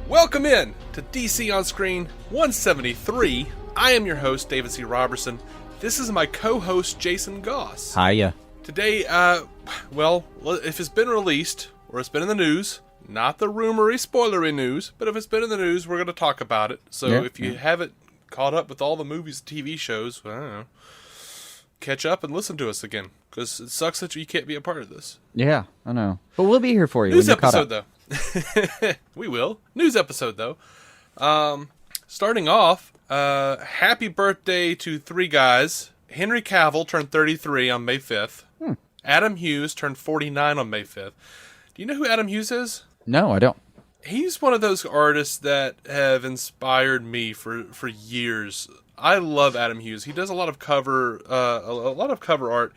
Welcome in to DC On Screen 173. I am your host, David C. Robertson. This is my co-host, Jason Goss. Hiya. Today, well, if it's been released, or it's been in the news, not the rumory, spoilery news, but if it's been in the news, we're going to talk about it. So if you haven't caught up with all the movies and TV shows, well, I don't know, catch up and listen to us again, because it sucks that you can't be a part of this. Yeah, I know. But we'll be here for you. News episode, though. We will. News episode, though. Starting off, happy birthday to three guys. Henry Cavill turned 33 on May 5th. Adam Hughes turned 49 on May 5th. Do you know who Adam Hughes is? No, I don't. He's one of those artists that have inspired me for years. I love Adam Hughes. He does a lot of cover art.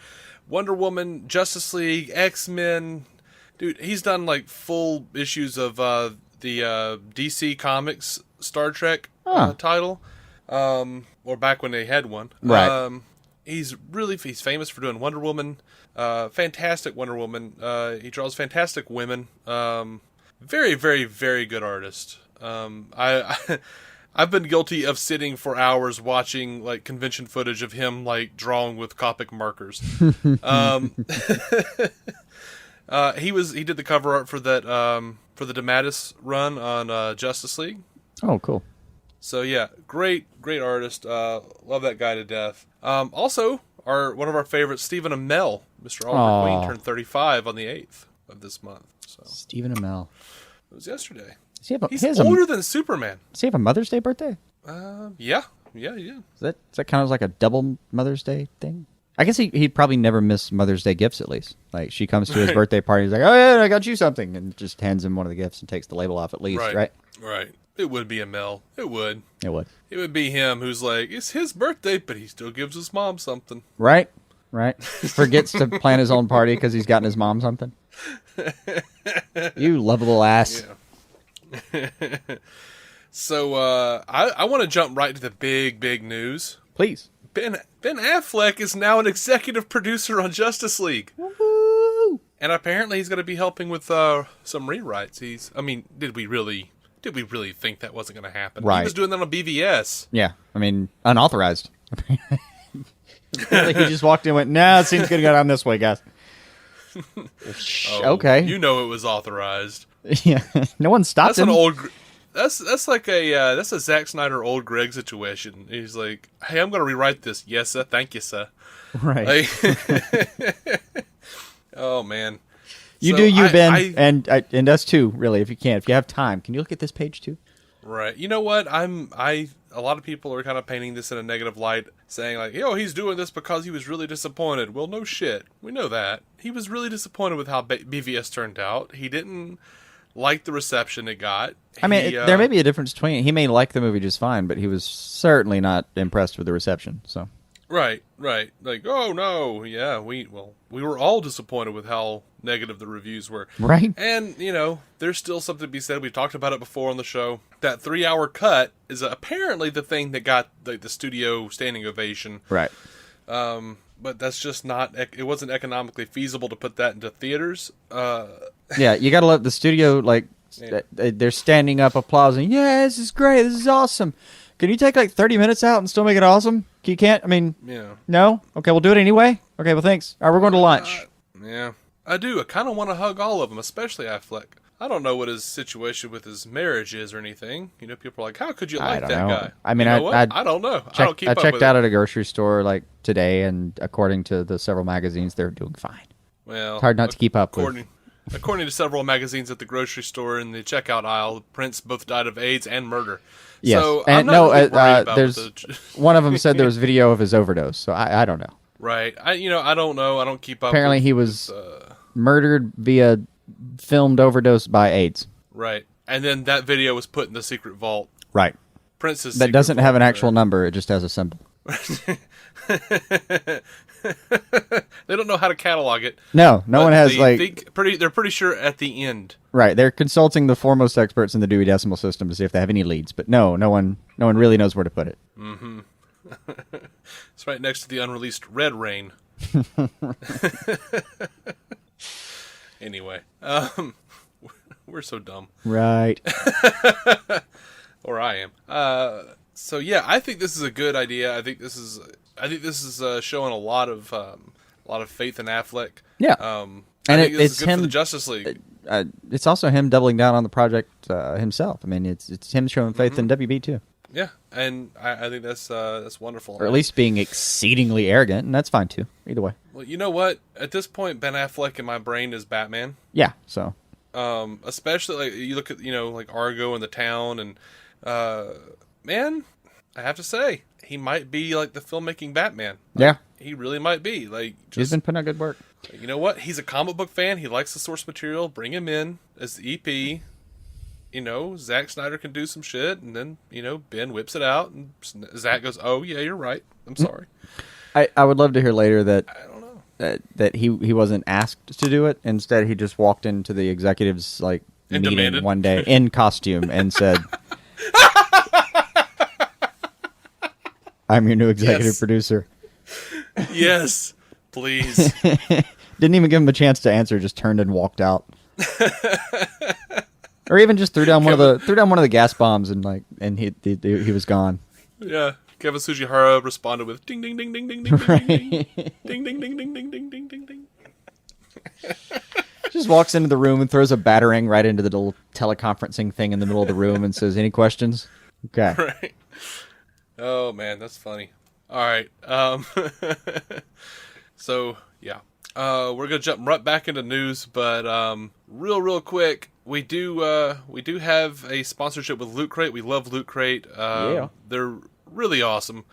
Wonder Woman, Justice League, X-Men. Dude, he's done like full issues of the DC Comics Star Trek title, or back when they had one. Right. He's famous for doing Wonder Woman, fantastic Wonder Woman. He draws fantastic women. Very, very, very good artist. I've been guilty of sitting for hours watching like convention footage of him like drawing with Copic markers. He did the cover art for that for the DeMatteis run on Justice League. Oh, cool. So yeah, great artist. Love that guy to death. Also, one of our favorites, Stephen Amell, Mr. Oliver Queen, turned 35 on the 8th of this month. So Stephen Amell. It was yesterday. He's older than Superman. Does he have a Mother's Day birthday? Yeah. Is that kind of like a double Mother's Day thing? I guess he'd probably never miss Mother's Day gifts, at least. Like, she comes to his birthday party, he's like, oh, yeah, I got you something, and just hands him one of the gifts and takes the label off at least, right? Right. It would be Amell. It would. It would be him who's like, it's his birthday, but he still gives his mom something. Right. Forgets to plan his own party because he's gotten his mom something. You lovable ass. Yeah. So, I want to jump right to the big news. Please. Ben Affleck is now an executive producer on Justice League. Woo-hoo! And apparently he's going to be helping with some rewrites. Did we really think that wasn't going to happen? Right. He was doing that on BvS. Yeah, unauthorized. He just walked in and went, nah, it seems good to go down this way, guys. Okay. You know it was authorized. Yeah, no one stopped him. That's like a Zack Snyder old Greg situation. He's like, hey, I'm going to rewrite this. Yes, sir. Thank you, sir. Right. Oh, man. You do, Ben, and us too, really, if you can. If you have time. Can you look at this page, too? Right. You know what? A lot of people are kind of painting this in a negative light, saying like, he's doing this because he was really disappointed. Well, no shit. We know that. He was really disappointed with how BvS turned out. He didn't like the reception it got. There may be a difference between, he may like the movie just fine, but he was certainly not impressed with the reception, so. Right. Like, oh no, yeah, we were all disappointed with how negative the reviews were. Right. And, there's still something to be said. We've talked about it before on the show. That 3-hour cut is apparently the thing that got the studio standing ovation. Right. But that's just it wasn't economically feasible to put that into theaters. Yeah, you gotta let the studio, they're standing up applauding. Yeah, this is great. This is awesome. Can you take 30 minutes out and still make it awesome? You can't? Yeah. No? Okay, we'll do it anyway? Okay, well, thanks. All right, we're going to lunch. Yeah. I do. I kind of want to hug all of them, especially Affleck. I don't know what his situation with his marriage is or anything. People are like, how could you like that guy? I don't know. I checked out at a grocery store today, and according to the several magazines, they're doing fine. Well, it's hard not to keep up with. According to several magazines at the grocery store in the checkout aisle, Prince both died of AIDS and murder. Yes, so and there's one of them said there was video of his overdose. So I don't know. Right. I don't know. I don't keep up. Apparently, he was murdered via filmed overdose by AIDS. Right, and then that video was put in the secret vault. Right. Prince's. That doesn't have an actual number. It just has a symbol. They don't know how to catalog it. No one has they're pretty sure at the end. Right, they're consulting the foremost experts in the Dewey Decimal System to see if they have any leads, but no one really knows where to put it. Mm-hmm. It's right next to the unreleased Red Rain. Anyway, We're so dumb. Right. Or I am. So yeah, I think this is a good idea. I think this is showing a lot of faith in Affleck. Yeah. I think this is good for the Justice League. It's also him doubling down on the project himself. I mean, it's him showing faith in WB too. Yeah, and I think that's wonderful. Or at least being exceedingly arrogant, and that's fine too. Either way. Well, you know what? At this point, Ben Affleck in my brain is Batman. Yeah. So. Especially like you look at like Argo and the Town, and man, I have to say he might be like the filmmaking Batman. Yeah. He really might be. Like, he's been putting out good work. You know what? He's a comic book fan. He likes the source material. Bring him in as the EP. Zack Snyder can do some shit, and then, Ben whips it out, and Zack goes, "Oh, yeah, you're right. I'm sorry." I would love to hear later that I don't know. that he wasn't asked to do it. Instead, he just walked into the executives And meeting demanded. one day in costume and said, "I'm your new executive producer." Yes, please. Didn't even give him a chance to answer. Just turned and walked out. Or even just threw down one of the gas bombs and he was gone. Yeah, Kevin Sujihara responded with ding ding ding ding ding ding ding ding ding ding ding ding ding ding ding ding ding. Just walks into the room and throws a batarang right into the little teleconferencing thing in the middle of the room and says, "Any questions?" Okay. Right. Oh man, that's funny. All right. So yeah, we're gonna jump right back into news, but real quick, we do have a sponsorship with Loot Crate. We love Loot Crate. Yeah, they're really awesome.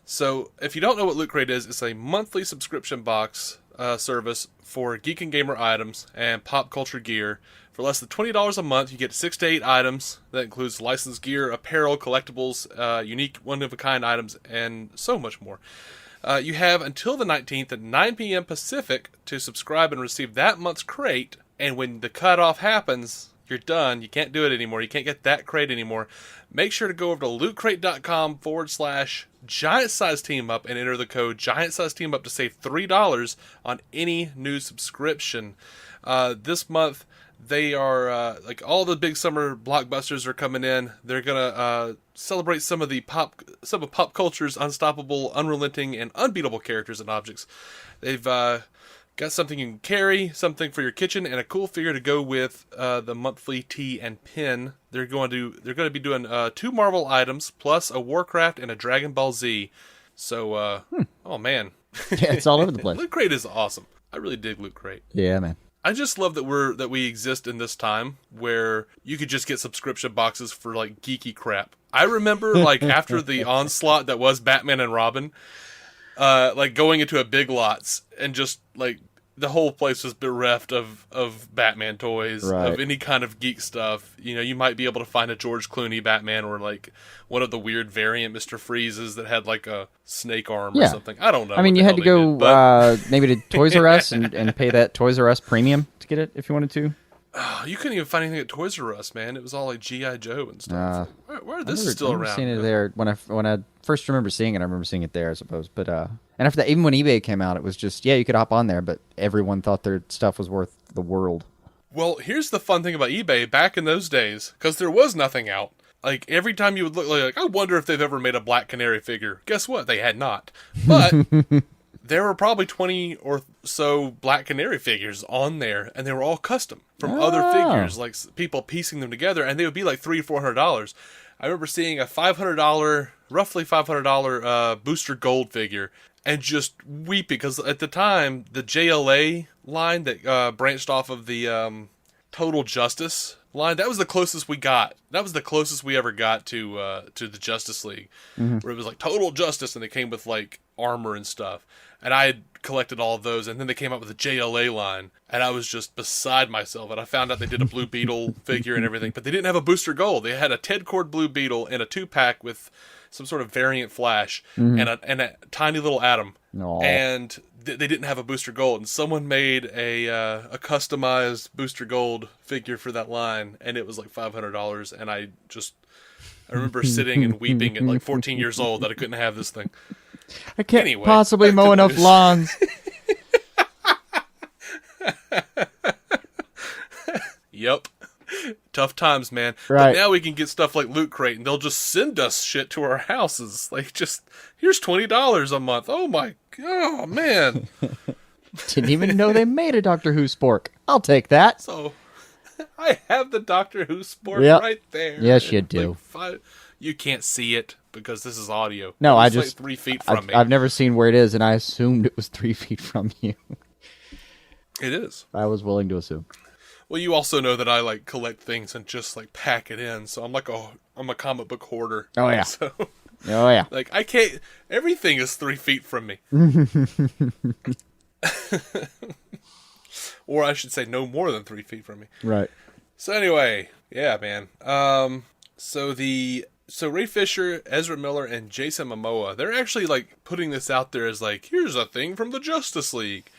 So if you don't know what Loot Crate is, it's a monthly subscription box service for geek and gamer items and pop culture gear. For less than $20 a month, you get 6 to 8 items. That includes licensed gear, apparel, collectibles, unique one-of-a-kind items, and so much more. You have until the 19th at 9 p.m. Pacific to subscribe and receive that month's crate. And when the cutoff happens, you're done. You can't do it anymore. You can't get that crate anymore. Make sure to go over to lootcrate.com/giant size team up and enter the code giant size team up to save $3 on any new subscription. This month, they are all the big summer blockbusters are coming in. They're gonna celebrate some of pop culture's unstoppable, unrelenting, and unbeatable characters and objects. They've got something you can carry, something for your kitchen, and a cool figure to go with the monthly tee and pin. They're going to be doing 2 Marvel items plus a Warcraft and a Dragon Ball Z. So, oh man, yeah, it's all over the place. Loot Crate is awesome. I really dig Loot Crate. Yeah, man. I just love that we exist in this time where you could just get subscription boxes for like geeky crap. I remember after the onslaught that was Batman and Robin, going into a Big Lots and just the whole place was bereft of Batman toys, right, of any kind of geek stuff. You might be able to find a George Clooney Batman or one of the weird variant Mr. Freezes that had a snake arm or something. I don't know. I mean, you had to go maybe to Toys R Us and pay that Toys R Us premium to get it if you wanted to. You couldn't even find anything at Toys R Us, man. It was all like G.I. Joe and stuff. Where this is still around. I've seen it there when I first remember seeing it. I remember seeing it there, I suppose. But and after that, even when eBay came out, it was just you could hop on there, but everyone thought their stuff was worth the world. Well, here's the fun thing about eBay back in those days, because there was nothing out. Every time you would look, I wonder if they've ever made a Black Canary figure. Guess what? They had not. But there were probably 20 or so Black Canary figures on there, and they were all custom from other figures, people piecing them together, and they would be $300-400. I remember seeing a roughly $500 Booster Gold figure, and just weeping, because at the time, the JLA line that branched off of the Total Justice line, that was the closest we got. That was the closest we ever got to the Justice League, where it was Total Justice, and they came with armor and stuff. And I had collected all of those, and then they came out with the JLA line, and I was just beside myself. And I found out they did a Blue Beetle figure and everything, but they didn't have a Booster Gold. They had a Ted Cord Blue Beetle in a 2-pack with some sort of variant Flash and a tiny little Atom. Aww. And they didn't have a Booster Gold. And someone made a customized Booster Gold figure for that line, and it was $500. And I remember sitting and weeping at 14 years old that I couldn't have this thing. I can't possibly mow enough lawns. Yep. Tough times, man. Right. But now we can get stuff like Loot Crate, and they'll just send us shit to our houses. Like, just, here's $20 a month. Oh, man. Didn't even know they made a Doctor Who spork. I'll take that. So, I have the Doctor Who sport right there. Yes, you do. Like, you can't see it because this is audio. No, it's like 3 feet from me. I've never seen where it is, and I assumed it was 3 feet from you. It is. I was willing to assume. Well, you also know that I like collect things and just like pack it in. So I'm a comic book hoarder. Oh yeah. So, oh yeah. like I can't. Everything is 3 feet from me. Or I should say, no more than 3 feet from me. Right. So anyway, yeah, man. So Ray Fisher, Ezra Miller, and Jason Momoa, they're actually like putting this out there as like, here's a thing from the Justice League.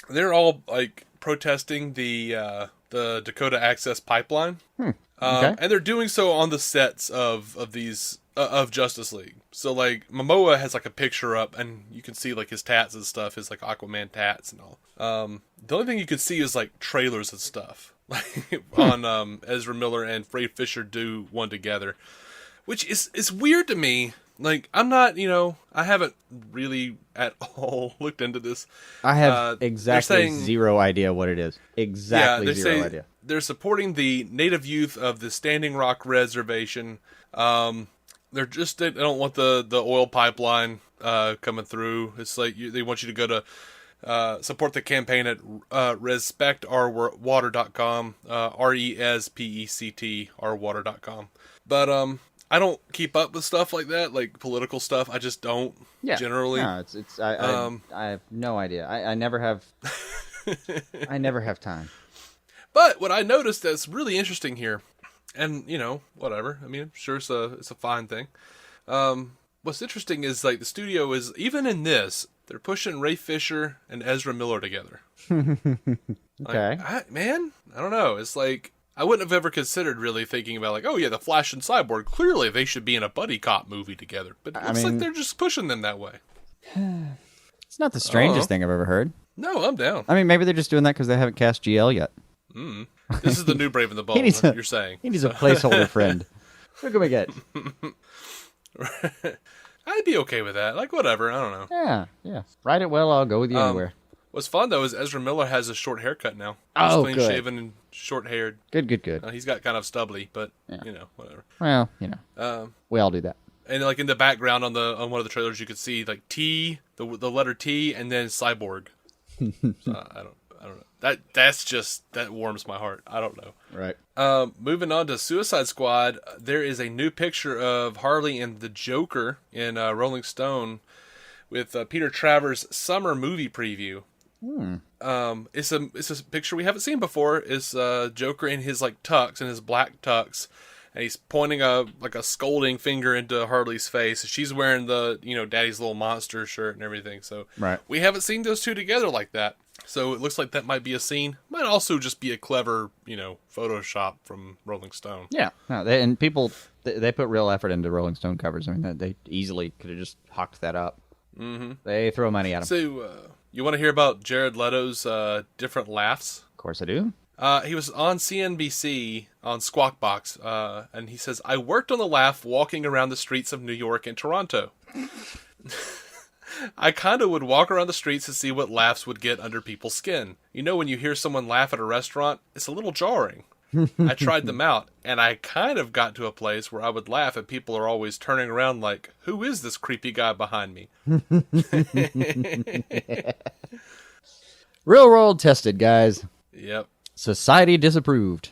They're all like protesting the Dakota Access Pipeline, Okay. and they're doing so on the sets of these of Justice League. So like Momoa has like a picture up, and you can see like his tats and stuff, his like Aquaman tats and all. The only thing you could see is like trailers and stuff, like on Ezra Miller and Ray Fisher do one together, which is weird to me. Like, I'm not, I haven't really at all looked into this. I have exactly zero idea what it is. Exactly zero idea. They're supporting the native youth of the Standing Rock Reservation. They don't want the oil pipeline coming through. It's like they want you to go to support the campaign at respectourwater.com, RESPECT, But, I don't keep up with stuff like that, like political stuff. I just don't. Yeah. Generally. No, I have no idea. I never have. I never have time. But what I noticed that's really interesting here, and whatever. I mean, I'm sure it's a fine thing. What's interesting is like the studio is even in this, they're pushing Ray Fisher and Ezra Miller together. Okay. I don't know. It's like, I wouldn't have ever considered really thinking about like, oh yeah, the Flash and Cyborg, clearly they should be in a buddy cop movie together. But it looks like they're just pushing them that way. It's not the strangest thing I've ever heard. No, I'm down. I mean, maybe they're just doing that because they haven't cast GL yet. This is the new Brave and the Bold, you're saying. He needs a placeholder friend. Who can we get? I'd be okay with that. Like, whatever, I don't know. Yeah. Write it well, I'll go with you anywhere. What's fun, though, is Ezra Miller has a short haircut now. He's clean shaven and short-haired. Good. He's got kind of stubbly, but, whatever. Well, we all do that. And, like, in the background on one of the trailers, you could see, like, T, the letter T, and then Cyborg. So, I don't know. That warms my heart. I don't know. Right. Moving on to Suicide Squad, there is a new picture of Harley and the Joker in Rolling Stone with Peter Travers' summer movie preview. It's a picture we haven't seen before. It's Joker in his like tux, in his black tux, and he's pointing a scolding finger into Harley's face. She's wearing the Daddy's Little Monster shirt and everything. So we haven't seen those two together like that. So it looks like that might be a scene. Might also just be a clever Photoshop from Rolling Stone. Yeah, no, and people they put real effort into Rolling Stone covers. I mean, they easily could have just hawked that up. Mm-hmm. They throw money at them. So you want to hear about Jared Leto's different laughs? Of course I do. He was on CNBC on Squawk Box, and he says, "I worked on the laugh walking around the streets of New York and Toronto. I kind of would walk around the streets to see what laughs would get under people's skin. When you hear someone laugh at a restaurant, it's a little jarring. I tried them out, and I kind of got to a place where I would laugh and people are always turning around like, who is this creepy guy behind me?" Real world tested, guys. Yep. Society disapproved.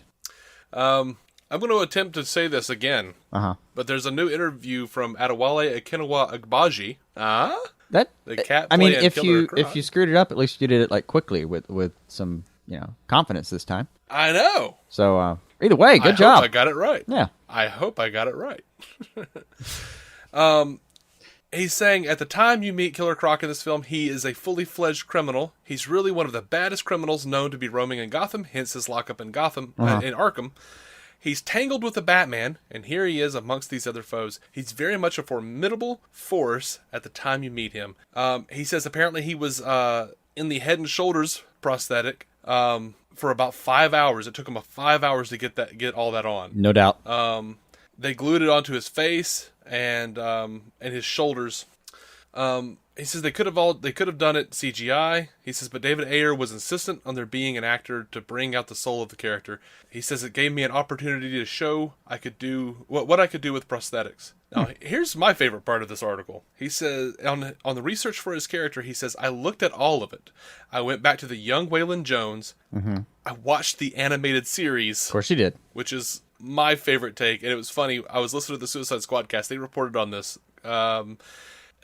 I'm going to attempt to say this again. But there's a new interview from Adewale Akinnuoye-Agbaje. The cat. I mean, Killer Croc. if you screwed it up, at least you did it like quickly with some confidence this time. I know. So either way, good job. I hope I got it right. Yeah. I hope I got it right. He's saying, at the time you meet Killer Croc in this film, he is a fully fledged criminal. He's really one of the baddest criminals known to be roaming in Gotham, hence his lockup in Gotham, in Arkham. He's tangled with the Batman, and here he is amongst these other foes. He's very much a formidable force at the time you meet him. He says apparently he was in the Head and Shoulders prosthetic for about 5 hours. It took him 5 hours to get all that on. No doubt. They glued it onto his face and his shoulders. He says they could have done it CGI. He says, but David Ayer was insistent on there being an actor to bring out the soul of the character. He says it gave me an opportunity to show I could do what I could do with prosthetics. Now, here's my favorite part of this article. He says on the research for his character, he says, I looked at all of it. I went back to the young Waylon Jones. Mm-hmm. I watched the animated series. Of course you did. Which is my favorite take, and it was funny. I was listening to the Suicide Squad cast. They reported on this.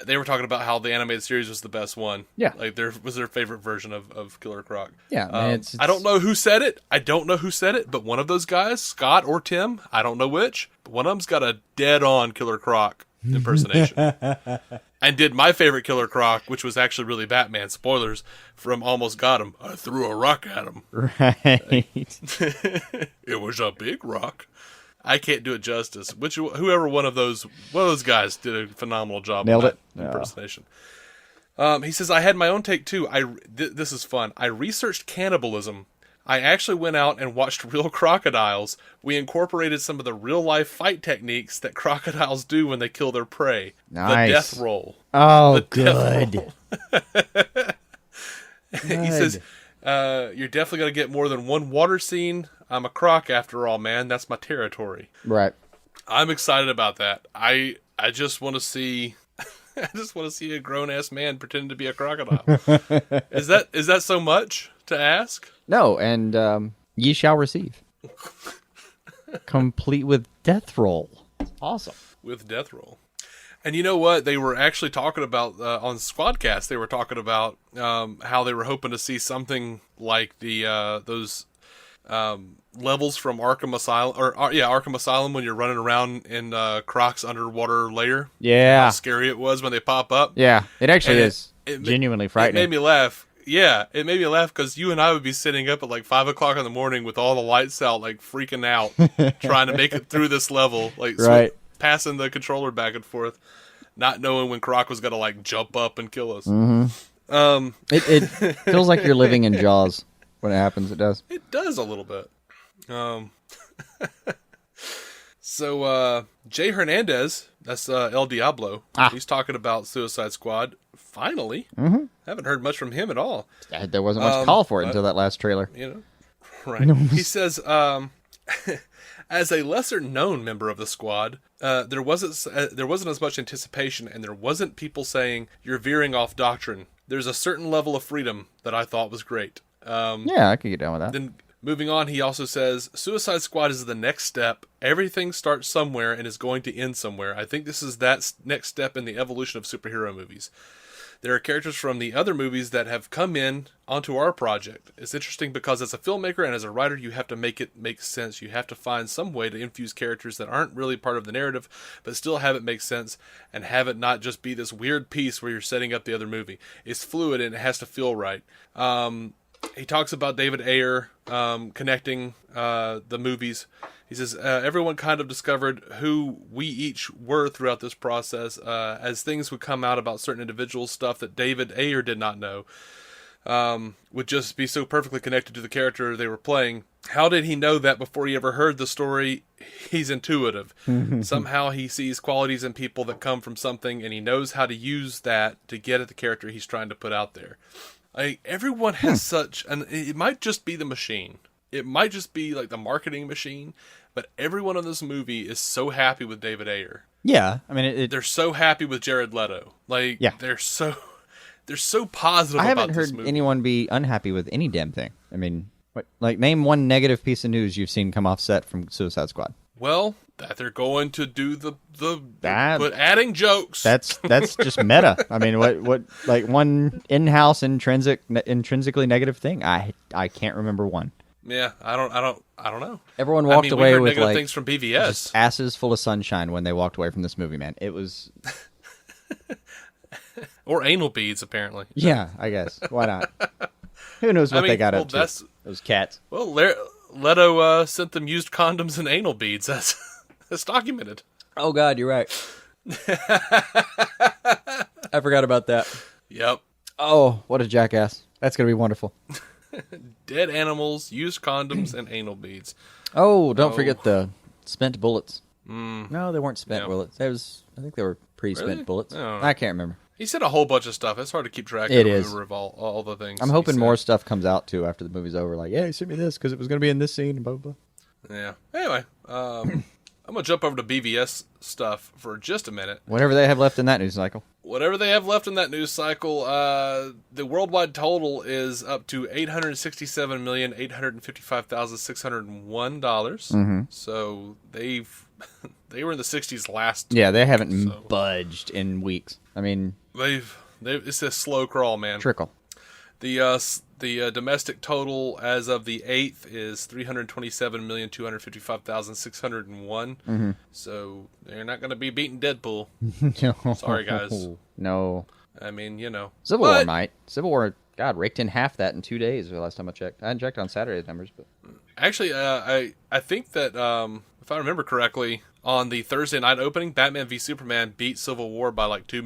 They were talking about how the animated series was the best one. Yeah. Like, was their favorite version of Killer Croc. Yeah. It's... I don't know who said it. But one of those guys, Scott or Tim, I don't know which, but one of them's got a dead-on Killer Croc impersonation. And did my favorite Killer Croc, which was actually really Batman. Spoilers from Almost Got Him. I threw a rock at him. Right. It was a big rock. I can't do it justice. Whoever one of those guys did a phenomenal job. Nailed of it. Impersonation. He says, I had my own take too. This is fun. I researched cannibalism. I actually went out and watched real crocodiles. We incorporated some of the real life fight techniques that crocodiles do when they kill their prey. Nice. The death roll. Oh, good. He says, you're definitely going to get more than one water scene. I'm a croc after all, man. That's my territory. Right. I'm excited about that. I just want to see a grown ass man pretending to be a crocodile. Is that so much to ask? No, and ye shall receive. Complete with death roll. Awesome. With death roll. And you know what? They were actually talking about, on Squadcast, they were talking about how they were hoping to see something like those levels from Arkham Asylum, Arkham Asylum, when you're running around in Croc's underwater lair. Yeah. How scary it was when they pop up. Yeah, it actually is genuinely frightening. It made me laugh. Yeah, it made me laugh because you and I would be sitting up at like 5 o'clock in the morning with all the lights out, like freaking out, trying to make it through this level, like right. Passing the controller back and forth, not knowing when Croc was gonna like jump up and kill us. Mm-hmm. It feels like you're living in Jaws when it happens. It does. It does a little bit. So Jay Hernandez, that's El Diablo. He's talking about Suicide Squad. Finally, haven't heard much from him at all. There wasn't much call for it until that last trailer. Right? He says, as a lesser known member of the squad, there wasn't as much anticipation, and there wasn't people saying you're veering off doctrine. There's a certain level of freedom that I thought was great. Yeah, I could get down with that. Then moving on, he also says, Suicide Squad is the next step. Everything starts somewhere and is going to end somewhere. I think this is that next step in the evolution of superhero movies. There are characters from the other movies that have come in onto our project. It's interesting because as a filmmaker and as a writer, you have to make it make sense. You have to find some way to infuse characters that aren't really part of the narrative, but still have it make sense and have it not just be this weird piece where you're setting up the other movie. It's fluid and it has to feel right. He talks about David Ayer connecting the movies. He says, everyone kind of discovered who we each were throughout this process as things would come out about certain individuals, stuff that David Ayer did not know would just be so perfectly connected to the character they were playing. How did he know that before he ever heard the story? He's intuitive. Somehow he sees qualities in people that come from something, and he knows how to use that to get at the character he's trying to put out there. Like, everyone has such, and it might just be the machine. It might just be like the marketing machine, but everyone in this movie is so happy with David Ayer. Yeah, I mean, they're so happy with Jared Leto. Like, yeah. they're so positive about this movie. I haven't heard anyone be unhappy with any damn thing. I mean, name one negative piece of news you've seen come off set from Suicide Squad. Well, that they're going to do but adding jokes. That's just meta. I mean, what like one in-house intrinsically negative thing? I can't remember one. Yeah, I don't know. Everyone walked away we heard with negative like things from BvS. Just asses full of sunshine when they walked away from this movie, man. It was or anal beads, apparently. Yeah, I guess. Why not? Who knows what they got up to? Those cats. Well, Leto sent them used condoms and anal beads. That's documented. Oh God, you're right. I forgot about that. Yep. Oh, what a jackass. That's going to be wonderful. Dead animals, used condoms, and anal beads. Oh, don't forget the spent bullets. No, they weren't spent Yeah. bullets. I think they were pre-spent Really? bullets. Oh. I can't remember. He said a whole bunch of stuff. It's hard to keep track It of is. all the things. I'm he hoping said. more stuff comes out too after the movie's over. Like, yeah, he sent me this because it was going to be in this scene and blah blah blah. Yeah. Anyway, I'm gonna jump over to BvS stuff for just a minute. Whatever they have left in that news cycle. Whatever they have left in that news cycle, the worldwide total is up to $867,855,601. Mm-hmm. So they were in the 60s last. Yeah, they haven't So- budged in weeks. I mean, It's a slow crawl, man. trickle. The domestic total as of the 8th is 327,255,601. Mm-hmm. So they're not going to be beating Deadpool. Sorry, guys. No. I mean, Civil War But- might. Civil War, God, raked in half that in 2 days the last time I checked. I hadn't checked on Saturday's numbers, but... Actually, I think that if I remember correctly, on the Thursday night opening, Batman v Superman beat Civil War by like $2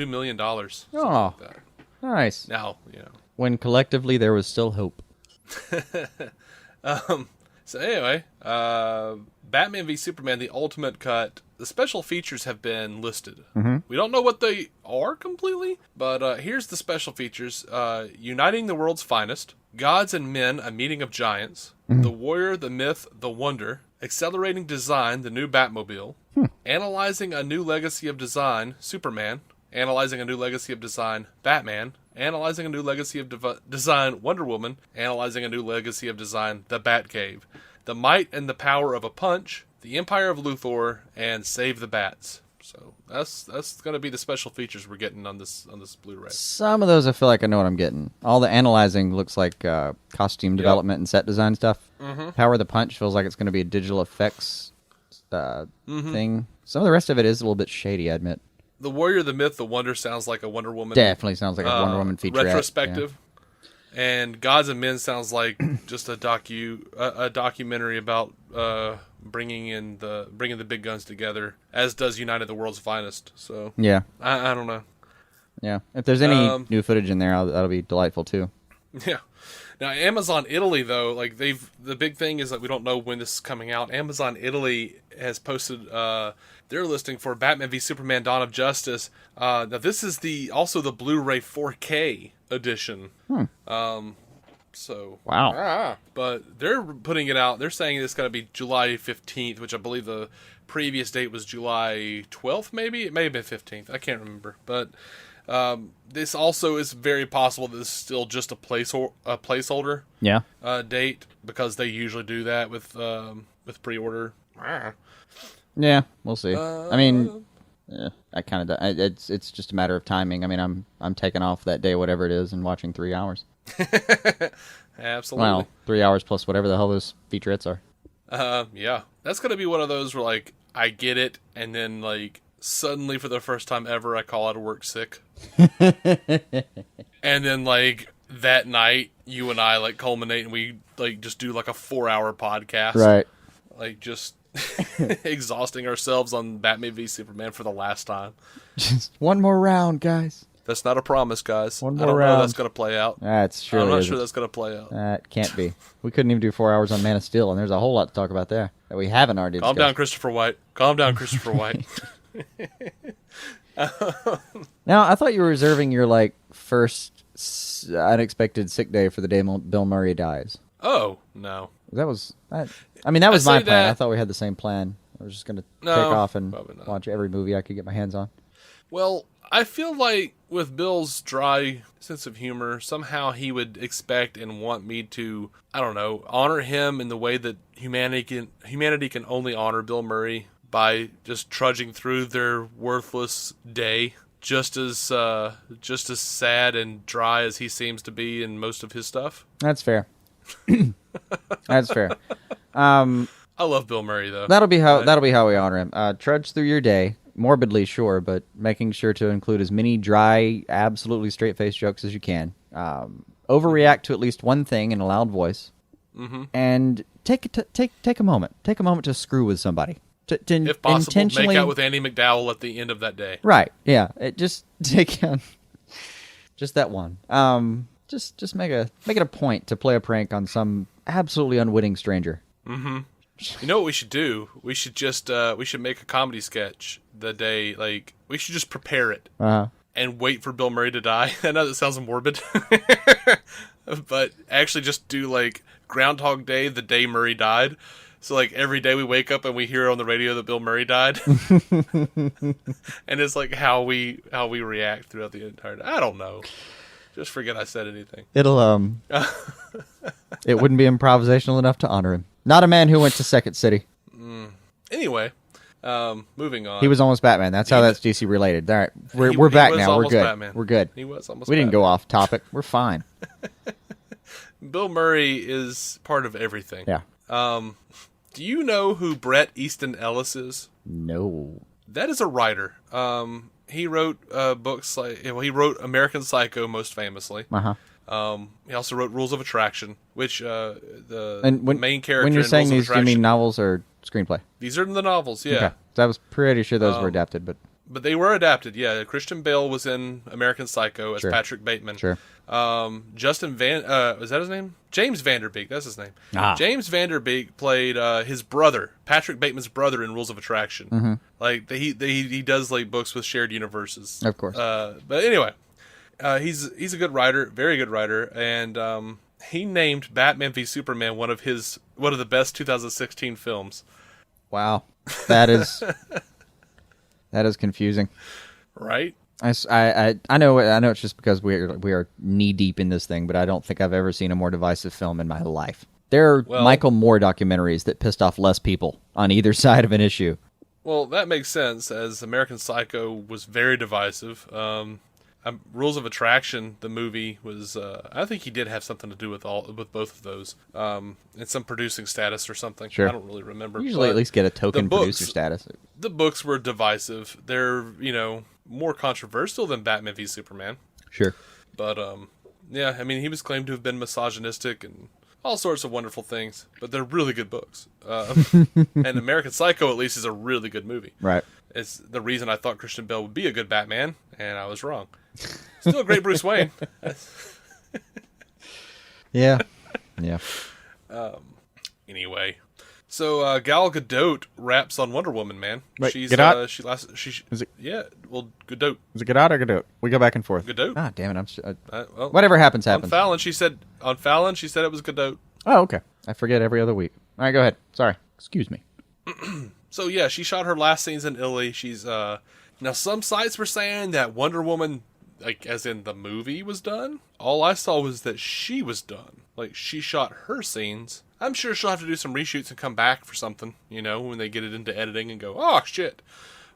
million. Something Oh, like that. nice. Now, When collectively there was still hope. So anyway, Batman v Superman: The Ultimate Cut. The special features have been listed. Mm-hmm. We don't know what they are completely, but here's the special features: Uniting the World's Finest, Gods and Men: A Meeting of Giants, The Warrior, the Myth, the Wonder, Accelerating Design: The New Batmobile, Analyzing a New Legacy of Design: Superman, Analyzing a New Legacy of Design: Batman, Analyzing a New Legacy of Design: Wonder Woman, Analyzing a New Legacy of Design: The Batcave, The Might and the Power of a Punch, The Empire of Luthor, and Save the Bats. So that's going to be the special features we're getting on this Blu-ray. Some of those I feel like I know what I'm getting. All the analyzing looks like costume development and set design stuff. Mm-hmm. Power of the Punch feels like it's going to be a digital effects thing. Some of the rest of it is a little bit shady, I admit. The Warrior, the Myth, the Wonder sounds like a Wonder Woman. Definitely sounds like a Wonder Woman featurette. Retrospective. And Gods and Men sounds like just a documentary about bringing the big guns together, as does United the World's Finest. So Yeah. I don't know. Yeah. If there's any new footage in there, that'll be delightful too. Yeah. Now Amazon Italy though, like the big thing is that we don't know when this is coming out. Amazon Italy has posted their listing for Batman v Superman: Dawn of Justice. Now this is also the Blu-ray 4K edition. So Wow. but they're putting it out. They're saying it's going to be July 15th, which I believe the previous date was July 12th. Maybe it may have been 15th. I can't remember, but. This also is very possible that this is still just a placeholder Yeah. date, because they usually do that with pre-order. Yeah, we'll see. I mean, I kind of it's just a matter of timing. I mean, I'm taking off that day, whatever it is, and watching 3 hours. Absolutely. Well, 3 hours plus whatever the hell those featurettes are. Yeah, that's gonna be one of those where like I get it, and then like suddenly for the first time ever I call out of work sick. And then like that night you and I like culminate and we like just do like a 4-hour podcast. Right. Like just exhausting ourselves on Batman v Superman for the last time. Just one more round, guys. That's not a promise, guys. One I more don't know round. how that's gonna play out. That's sure. I'm not sure that's gonna play out. That can't be. We couldn't even do 4 hours on Man of Steel, and there's a whole lot to talk about there that we haven't already discussed. Calm down, Christopher White. Calm down, Christopher White. Now, I thought you were reserving your like first unexpected sick day for the day Bill Murray dies. Oh no. That was that. I mean, that was I my say plan. that- I thought we had the same plan. I was just going to No, take off and probably not. watch every movie I could get my hands on. Well, I feel like with Bill's dry sense of humor, somehow he would expect and want me to, I don't know, honor him in the way that humanity can only honor Bill Murray, by just trudging through their worthless day, just as sad and dry as he seems to be in most of his stuff. That's fair. That's fair. I love Bill Murray though. That'll be how we honor him. Trudge through your day, morbidly sure, but making sure to include as many dry, absolutely straight-faced jokes as you can. Overreact to at least one thing in a loud voice, and take a moment. Take a moment to screw with somebody. To If possible, intentionally make out with Andy McDowell at the end of that day. Right. Yeah. Just take just that one. Just make it a point to play a prank on some absolutely unwitting stranger. Mm-hmm. You know what we should do? We should just we should make a comedy sketch the day, like, we should just prepare it and wait for Bill Murray to die. I know that sounds morbid, but actually just do like Groundhog Day the day Murray died. So like every day we wake up and we hear on the radio that Bill Murray died, and it's like how we react throughout the entire day. I don't know. Just forget I said anything. It'll it wouldn't be improvisational enough to honor him. Not a man who went to Second City. Anyway, moving on. He was almost Batman. That's how that's DC related. All right, we're back now. We're good. Batman. We're good. He was almost. We didn't Batman. go off topic. We're fine. Bill Murray is part of everything. Yeah. Do you know who Bret Easton Ellis is? No. That is a writer. He wrote books like he wrote American Psycho most famously. He also wrote Rules of Attraction, which the main character. When you're in saying Rules of these, do you Attraction, mean novels or screenplay? These are the novels, yeah. Okay. So I was pretty sure those were adapted, but they were adapted. Yeah, Christian Bale was in American Psycho as Patrick Bateman. Sure. Justin was that his name? James Vanderbeek. That's his name. James Vanderbeek played his brother, Patrick Bateman's brother, in Rules of Attraction. Mm-hmm. Like he does like books with shared universes, of course. But anyway, he's a good writer, very good writer, and he named Batman v Superman one of the best 2016 films. Wow, that is confusing, right? I know it's just because we are knee deep in this thing, but I don't think I've ever seen a more divisive film in my life. There are Michael Moore documentaries that pissed off less people on either side of an issue. Well, that makes sense, as American Psycho was very divisive. Rules of Attraction, the movie, was I think he did have something to do with both of those, and some producing status or something. Sure. I don't really remember. Usually, at least get a token producer status. The books were divisive. They're more controversial than Batman v Superman. Sure. But yeah, I mean, he was claimed to have been misogynistic and all sorts of wonderful things. But they're really good books. And American Psycho, at least, is a really good movie. Right. It's the reason I thought Christian Bale would be a good Batman, and I was wrong. Still a great Bruce Wayne. Yeah. Yeah. Anyway, so Gal Gadot raps on Wonder Woman, man. Wait, she's Gadot? Is it? Yeah, well, Gadot. Is it Gadot or Gadot? We go back and forth. Gadot. Ah, damn it! Whatever happens. On Fallon, she said it was Gadot. Oh, okay. I forget every other week. All right, go ahead. Sorry. Excuse me. So yeah, she shot her last scenes in Italy. She's now some sites were saying that Wonder Woman, like as in the movie, was done. All I saw was that she was done. Like she shot her scenes. I'm sure she'll have to do some reshoots and come back for something, when they get it into editing and go, oh shit.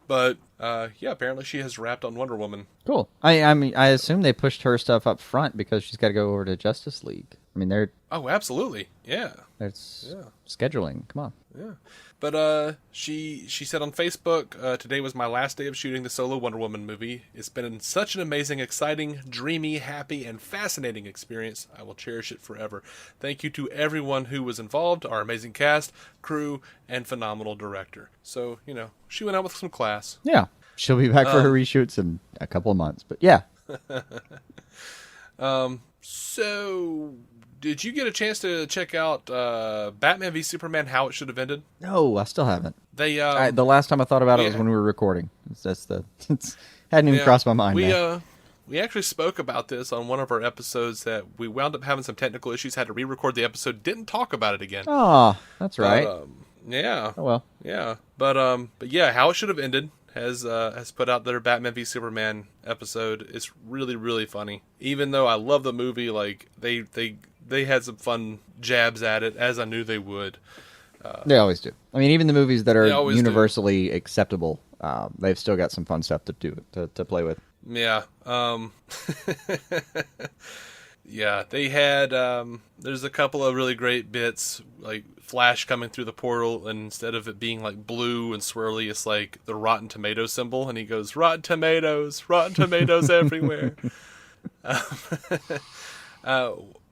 But yeah, apparently she has wrapped on Wonder Woman. Cool. I mean, I assume they pushed her stuff up front because she's got to go over to Justice League. I mean, they're... Oh, absolutely. Yeah. It's scheduling. Come on. Yeah. But she said on Facebook, today was my last day of shooting the solo Wonder Woman movie. It's been such an amazing, exciting, dreamy, happy, and fascinating experience. I will cherish it forever. Thank you to everyone who was involved, our amazing cast, crew, and phenomenal director. So, she went out with some class. Yeah. She'll be back for her reshoots in a couple of months. But yeah. So... Did you get a chance to check out Batman v Superman: How It Should Have Ended? No, I still haven't. They the last time I thought about it was when we were recording. Hadn't even crossed my mind. We actually spoke about this on one of our episodes that we wound up having some technical issues, had to re-record the episode, didn't talk about it again. Oh, that's right. Yeah. Oh well. Yeah, but yeah, How It Should Have Ended has put out their Batman v Superman episode. It's really, really funny. Even though I love the movie, like they had some fun jabs at it, as I knew they would. They always do. I mean, even the movies that are universally acceptable, they've still got some fun stuff to do to play with. Yeah. Yeah, they had, there's a couple of really great bits, like Flash coming through the portal, and instead of it being like blue and swirly, it's like the Rotten Tomato symbol, and he goes, Rotten Tomatoes everywhere.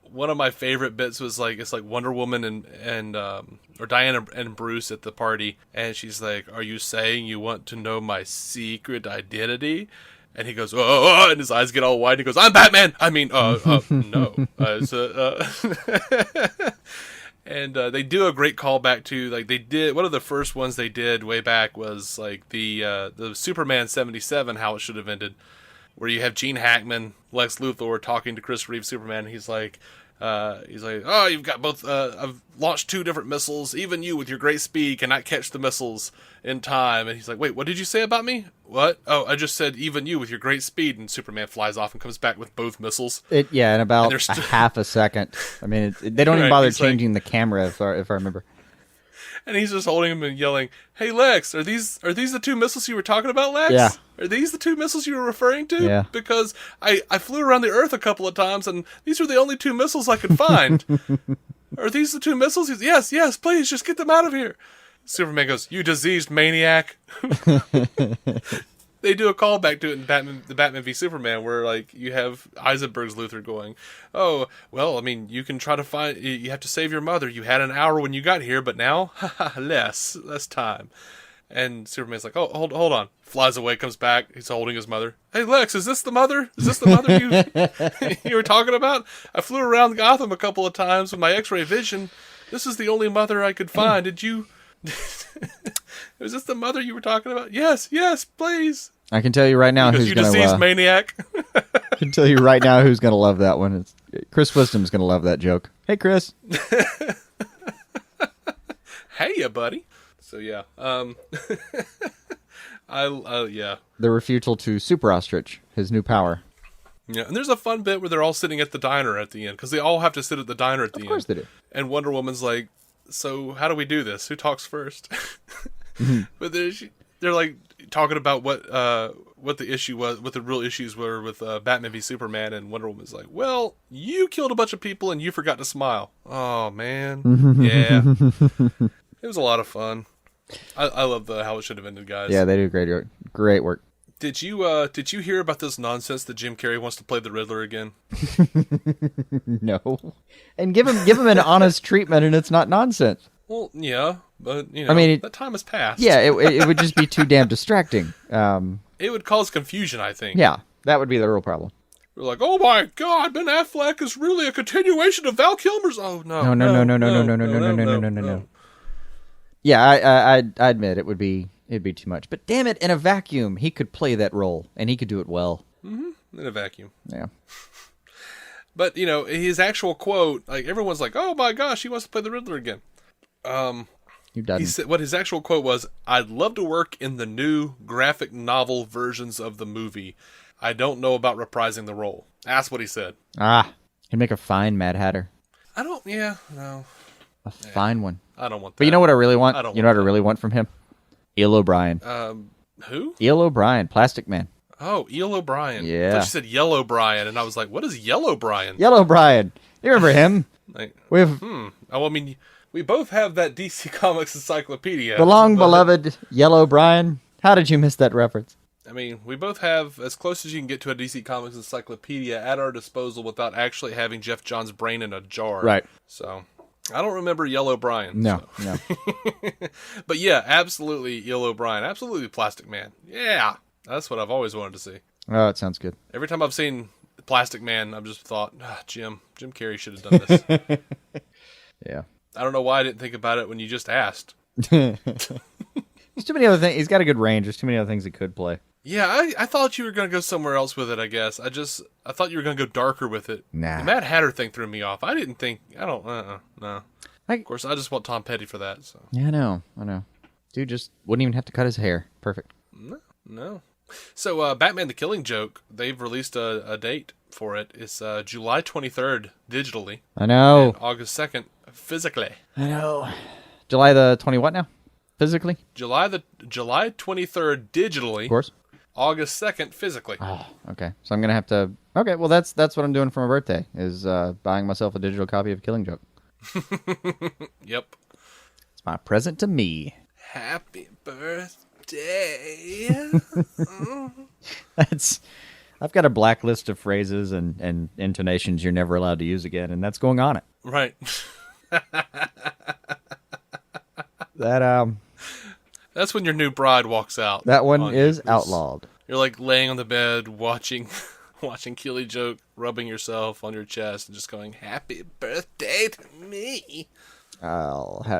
One of my favorite bits was like, it's like Wonder Woman or Diana and Bruce at the party, and she's like, are you saying you want to know my secret identity? And he goes, oh, and his eyes get all wide. He goes, I'm Batman. I mean, no. And they do a great callback to, like, they did, one of the first ones they did way back was, like, the Superman 77, How It Should Have Ended, where you have Gene Hackman, Lex Luthor, talking to Chris Reeve Superman. He's like, oh, you've got both, I've launched 2 different missiles. Even you with your great speed cannot catch the missiles in time. And he's like, wait, what did you say about me? What? Oh, I just said even you with your great speed. And Superman flies off and comes back with both missiles. In about a half a second. I mean, they don't even bother changing the camera, if I remember. And he's just holding him and yelling, hey, Lex, are these the 2 missiles you were talking about, Lex? Yeah. Are these the 2 missiles you were referring to? Yeah. Because I flew around the Earth a couple of times, and these were the only 2 missiles I could find. Are these the 2 missiles? He's, yes, please, just get them out of here. Superman goes, you diseased maniac. They do a callback to it in the Batman v Superman, where, like, you have Eisenberg's Luthor going, oh, well, I mean, you can try to find, you have to save your mother. You had an hour when you got here, but now, less time. And Superman's like, oh, hold on. Flies away, comes back. He's holding his mother. Hey, Lex, is this the mother? Is this the mother you were talking about? I flew around Gotham a couple of times with my X-ray vision. This is the only mother I could find. Did you... Is this the mother you were talking about? Yes, please. I can tell you right now who's going to... You diseased maniac. I can tell you right now who's going to love that one. It's Chris Wisdom's going to love that joke. Hey, Chris. Hey, ya, buddy. So, yeah. Yeah. The refusal to Super Ostrich, his new power. Yeah, and there's a fun bit where they're all sitting at the diner at the end, because they all have to sit at the diner at the end. Of course they do. And Wonder Woman's like, so how do we do this? Who talks first? But they're like talking about what the issue was, what the real issues were with Batman v Superman, and Wonder Woman's like, well, you killed a bunch of people and you forgot to smile. Oh man, yeah, it was a lot of fun. I love the How It Should Have Ended guys. Yeah, they do great work. Did you hear about this nonsense that Jim Carrey wants to play the Riddler again? No, and give him an honest treatment, and it's not nonsense. Well, yeah, but you know, I mean, that time has passed. Yeah, it would just be too damn distracting. It would cause confusion, I think. Yeah, that would be the real problem. We're like, oh my God, Ben Affleck is really a continuation of Val Kilmer's. Oh no, no. Yeah, I admit it'd be too much, but damn it, in a vacuum, he could play that role, and he could do it well. Mm-hmm. In a vacuum. Yeah. But you know, his actual quote, like everyone's like, oh my gosh, he wants to play the Riddler again. He said, what his actual quote was, I'd love to work in the new graphic novel versions of the movie. I don't know about reprising the role. That's what he said. He'd make a fine Mad Hatter. No. Fine one. I don't want that. But you know what I really want? You know what I really want from him? Eel O'Brien. Who? Eel O'Brien, Plastic Man. Oh, Eel O'Brien. Yeah. I thought you said Yellow Brian, and I was like, what is Yellow Brian? Yellow Brian. You remember him? Like, Oh, I mean, we both have that DC Comics encyclopedia. The long-beloved Yellow Brian. How did you miss that reference? I mean, we both have as close as you can get to a DC Comics encyclopedia at our disposal without actually having Jeff John's brain in a jar. Right. So, I don't remember Yellow Brian. No. But yeah, absolutely Yellow Brian. Absolutely Plastic Man. Yeah. That's what I've always wanted to see. Oh, it sounds good. Every time I've seen Plastic Man, I've just thought, Jim Carrey should have done this. Yeah. I don't know why I didn't think about it when you just asked. There's too many other things. He's got a good range. There's too many other things he could play. Yeah, I thought you were going to go somewhere else with it, I guess. I thought you were going to go darker with it. Nah. The Mad Hatter thing threw me off. I don't, no. Of course, I just want Tom Petty for that, so. Yeah, I know. Dude just wouldn't even have to cut his hair. Perfect. No. So, Batman the Killing Joke, they've released a date for it. It's July 23rd, digitally. I know. And August 2nd, physically. I know. July the 20 what now? Physically? July 23rd, digitally. Of course. August 2nd, physically. Oh, okay. So I'm going to have to... Okay, well, that's what I'm doing for my birthday, is buying myself a digital copy of Killing Joke. Yep. It's my present to me. Happy birthday. I've got a blacklist of phrases and intonations you're never allowed to use again, and that's going on it. Right. That's when your new bride walks out. That one is outlawed. You're like laying on the bed watching Keely joke, rubbing yourself on your chest and just going, "Happy birthday to me."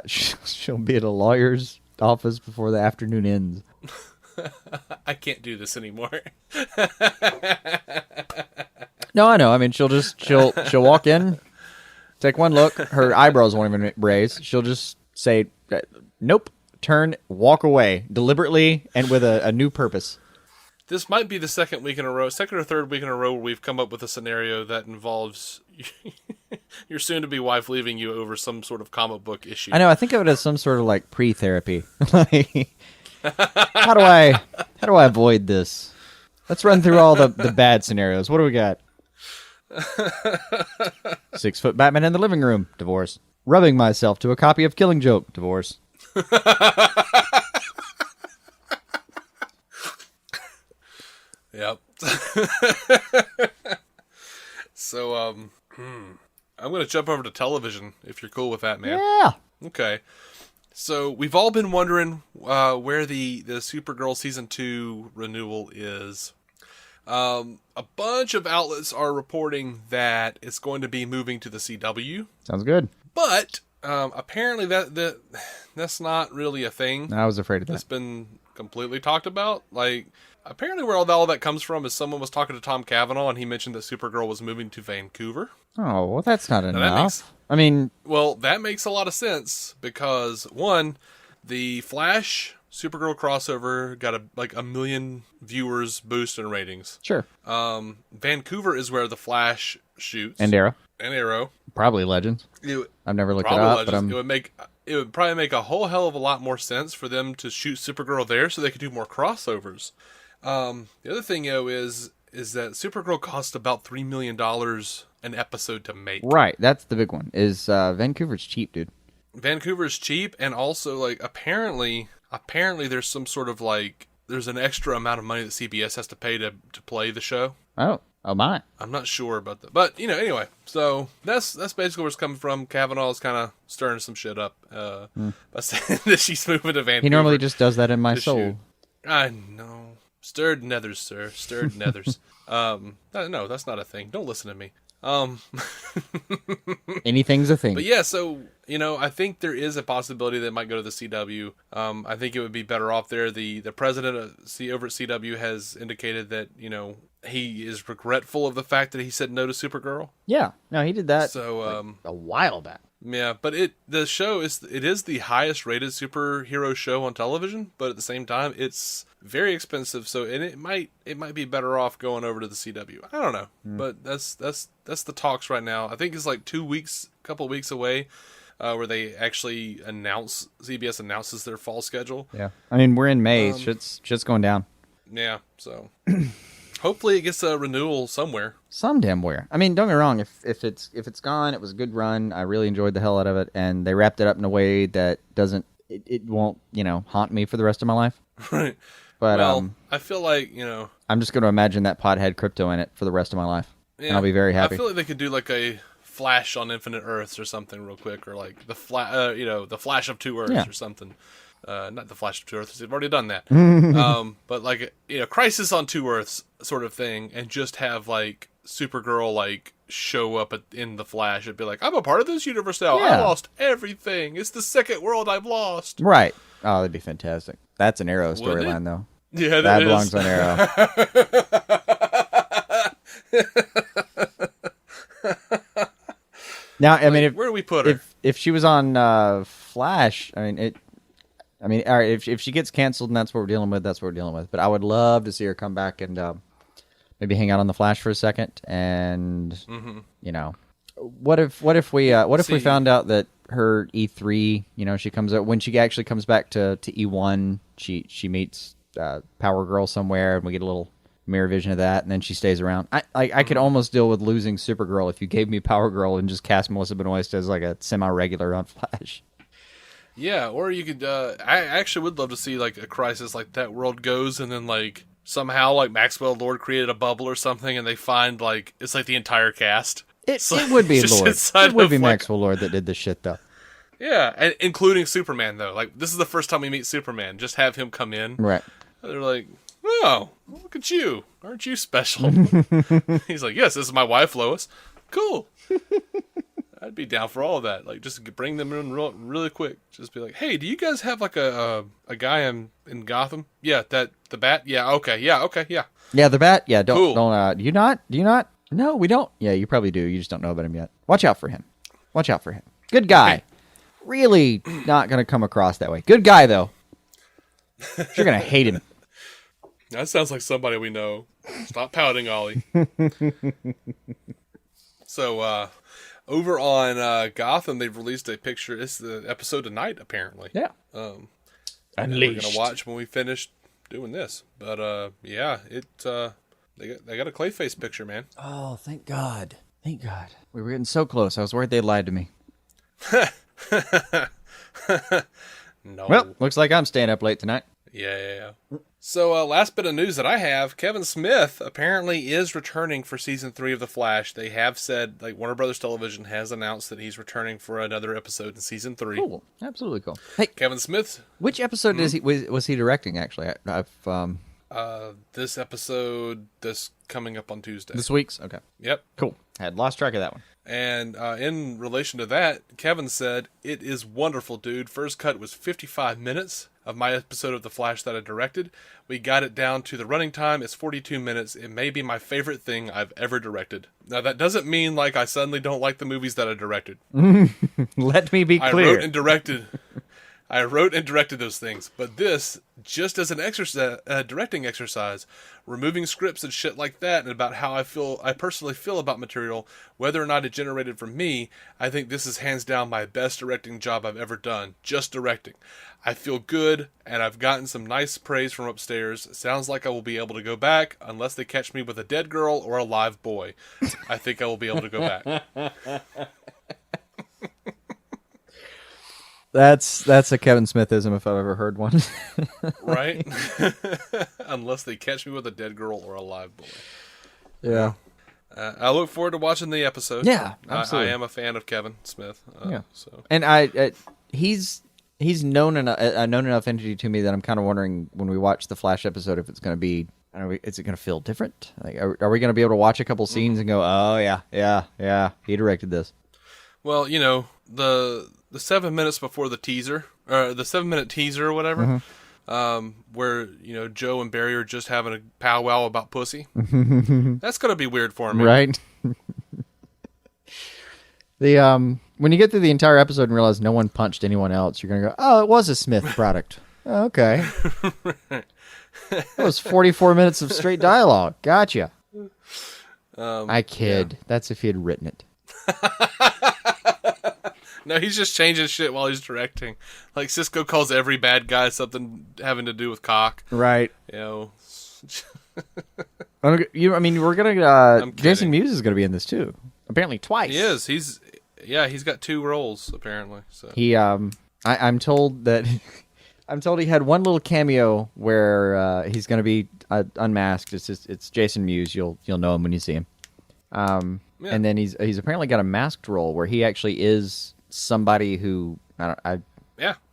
She'll be at a lawyer's office before the afternoon ends. I can't do this anymore. No, I know. I mean, she'll walk in, take one look. Her eyebrows won't even raise. She'll just say, "Nope," turn, walk away deliberately and with a new purpose. This might be the second or third week in a row where we've come up with a scenario that involves your soon-to-be wife leaving you over some sort of comic book issue. I know. I think of it as some sort of like pre-therapy. Like, how do I avoid this? Let's run through all the bad scenarios. What do we got? 6-foot Batman in the living room. Divorce. Rubbing myself to a copy of Killing Joke. Divorce. Yep. So, I'm going to jump over to television, if you're cool with that, man. Yeah. Okay. So, we've all been wondering where the Supergirl Season 2 renewal is. A bunch of outlets are reporting that it's going to be moving to the CW. Sounds good. But apparently that's not really a thing. I was afraid of that. It's been completely talked about. Like, apparently where all that comes from is someone was talking to Tom Cavanaugh and he mentioned that Supergirl was moving to Vancouver. Oh, well, that's not enough. Well, that makes a lot of sense because, one, the Flash Supergirl crossover got a million viewers boost in ratings. Sure. Vancouver is where the Flash shoots. And Arrow. Probably Legends. I've never looked it up, but it would probably make a whole hell of a lot more sense for them to shoot Supergirl there so they could do more crossovers. The other thing, is that Supergirl cost about $3 million an episode to make. Right, that's the big one. Is Vancouver's cheap, dude. Vancouver's cheap, and also apparently there's some sort of there's an extra amount of money that CBS has to pay to play the show. Oh my. I'm not sure about that. But, anyway, so that's basically where it's coming from. Kavanaugh's kind of stirring some shit up by saying that she's moving to Vancouver. He normally just does that in my soul. Shoot. I know. Stirred nethers, sir. Stirred nethers. No, that's not a thing. Don't listen to me. Anything's a thing. But yeah, so, I think there is a possibility that it might go to the CW. I think it would be better off there. The president over at CW has indicated that, he is regretful of the fact that he said no to Supergirl. Yeah. No, he did that a while back. Yeah, but the show is the highest rated superhero show on television, but at the same time it's very expensive, so it might be better off going over to the CW. I don't know. But that's the talks right now. I think it's like 2 weeks, a couple of weeks away, where they actually CBS announces their fall schedule. Yeah. I mean, we're in May. Shit's going down. Yeah, so hopefully it gets a renewal somewhere. Some damn where. I mean, don't get me wrong. If it's gone, it was a good run. I really enjoyed the hell out of it, and they wrapped it up in a way that it won't haunt me for the rest of my life. Right. But I feel like I'm just going to imagine that pod had crypto in it for the rest of my life, and I'll be very happy. I feel like they could do like a Flash on Infinite Earths or something real quick, or like the Flash of Two Earths or something. Not the Flash of Two Earths. They've already done that. But like Crisis on Two Earths sort of thing, and just have like Supergirl show up in the Flash and be like, "I'm a part of this universe now. Yeah. I lost everything. It's the second world I've lost." Right. Oh, that'd be fantastic. That's an Arrow storyline, though. Yeah, that belongs on Arrow. Now, I mean, where do we put her? If she was on Flash, all right, if she gets canceled and that's what we're dealing with, that's what we're dealing with. But I would love to see her come back and maybe hang out on the Flash for a second. And what if we found out that her E3, she comes out when she actually comes back to E1, she meets Power Girl somewhere, and we get a little mirror vision of that, and then she stays around. I could almost deal with losing Supergirl if you gave me Power Girl and just cast Melissa Benoist as like a semi-regular on Flash. Yeah, or you could. I actually would love to see like a Crisis like that world goes, and then like somehow like Maxwell Lord created a bubble or something, and they find like it's like the entire cast. It would be Lord. It would be Maxwell Lord that did this shit though. Yeah, and including Superman though. Like this is the first time we meet Superman. Just have him come in. Right. They're like, Oh, look at you. Aren't you special? He's like, yes, this is my wife, Lois. Cool. I'd be down for all of that. Like, just bring them in really quick. Just be like, hey, do you guys have like a guy in Gotham? Yeah, the Bat? Yeah, okay, yeah. Yeah, the Bat? Yeah, Cool. Do you not? No, we don't. Yeah, you probably do. You just don't know about him yet. Watch out for him. Good guy. Okay. Really not going to come across that way. Good guy, though. You're going to hate him. That sounds like somebody we know. Stop pouting, Ollie. So, over on Gotham, they've released a picture. It's the episode tonight, apparently. Yeah. And we're gonna watch when we finish doing this. But yeah, they got a Clayface picture, man. Oh, thank God. We were getting so close. I was worried they lied to me. No. Well, looks like I'm staying up late tonight. Yeah. So, last bit of news that I have, Kevin Smith apparently is returning for season 3 of The Flash. They have said, like, Warner Brothers Television has announced that he's returning for another episode in season 3. Cool. Absolutely cool. Hey, Kevin Smith. which episode was he directing, actually? This episode, coming up on Tuesday. This week's? Okay. Yep. Cool. I had lost track of that one. And in relation to that, Kevin said, "It is wonderful, dude. First cut was 55 minutes of my episode of The Flash that I directed. We got it down to the running time. It's 42 minutes. It may be my favorite thing I've ever directed." Now, that doesn't mean like I suddenly don't like the movies that I directed. Let me be clear. I wrote and directed those things, but this, just as an directing exercise, removing scripts and shit like that, and about how I personally feel about material, whether or not it generated from me, I think this is hands down my best directing job I've ever done. Just directing. I feel good, and I've gotten some nice praise from upstairs. Sounds like I will be able to go back, unless they catch me with a dead girl or a live boy. I think I will be able to go back. That's a Kevin Smithism if I've ever heard one. Right? Unless they catch me with a dead girl or a live boy. Yeah. I look forward to watching the episode. Yeah, I absolutely. am a fan of Kevin Smith. Yeah. So. And he's known a known enough entity to me that I'm kind of wondering when we watch the Flash episode if it's going to be, is it going to feel different? Like, are we going to be able to watch a couple scenes and go, oh yeah, he directed this? Well, you know, the 7 minutes before the teaser, or the 7-minute teaser or whatever, where, you know, Joe and Barry are just having a powwow about pussy. That's going to be weird for me. Right? When you get through the entire episode and realize no one punched anyone else, you're going to go, oh, it was a Smith product. Oh, okay. That was 44 minutes of straight dialogue. Gotcha. I kid. Yeah. That's if he had written it. No, he's just changing shit while he's directing. Like, Cisco calls every bad guy something having to do with cock. Right. You know. I mean, we're gonna. Jason Mewes is gonna be in this too. Apparently, twice. He is. He's got 2 roles apparently. So he. I'm told that. I'm told he had one little cameo where he's gonna be unmasked. It's Jason Mewes. You'll know him when you see him. And then he's apparently got a masked role where he actually is somebody who I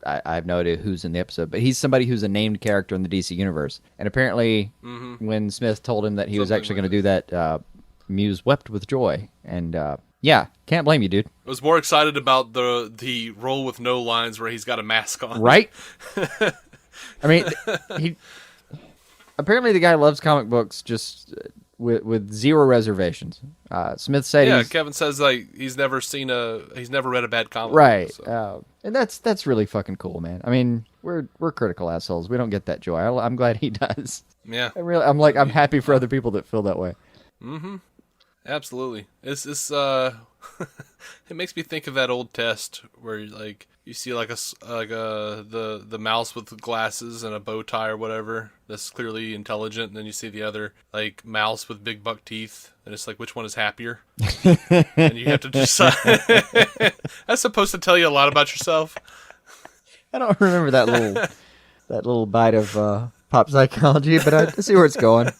have no idea who's in the episode, but he's somebody who's a named character in the DC universe. And apparently, when Smith told him that he was actually going to do that, Mewes wept with joy. And yeah, can't blame you, dude. I was more excited about the role with no lines where he's got a mask on. Right? I mean, he apparently the guy loves comic books just with zero reservations. Smith said, Kevin says like he's never read a bad comic. Right, book, so. And that's really fucking cool, man. I mean, we're critical assholes. We don't get that joy. I'm glad he does. Yeah, I'm happy for other people that feel that way. Mm-hmm. Absolutely. It's it makes me think of that old test where like you see the mouse with glasses and a bow tie or whatever that's clearly intelligent, and then you see the other like mouse with big buck teeth, and it's like which one is happier, and you have to decide. That's supposed to tell you a lot about yourself. I don't remember that little bite of pop psychology, but I see where it's going.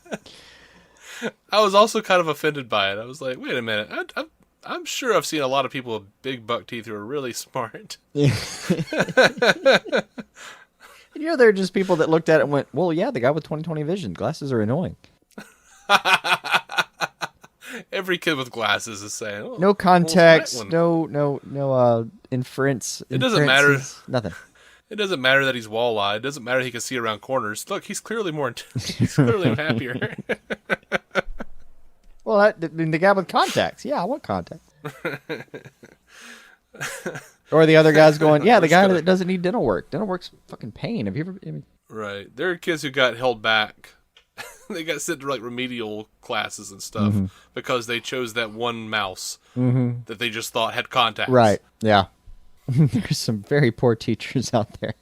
I was also kind of offended by it. I was like, wait a minute. I'm sure I've seen a lot of people with big buck teeth who are really smart. It There are just people that looked at it and went, well, yeah, the guy with 20/20 vision. Glasses are annoying. Every kid with glasses is saying, oh, No context, no inference. It doesn't matter. Nothing. It doesn't matter that he's wall-eyed. It doesn't matter he can see around corners. Look, he's clearly he's clearly happier. Well, the guy with contacts. Yeah, I want contacts. Or the other guy's going, yeah, the guy that doesn't need dental work. Dental work's fucking pain. Have you ever... Right. There are kids who got held back. They got sent to like remedial classes and stuff because they chose that one mouse that they just thought had contacts. Right. Yeah. There's some very poor teachers out there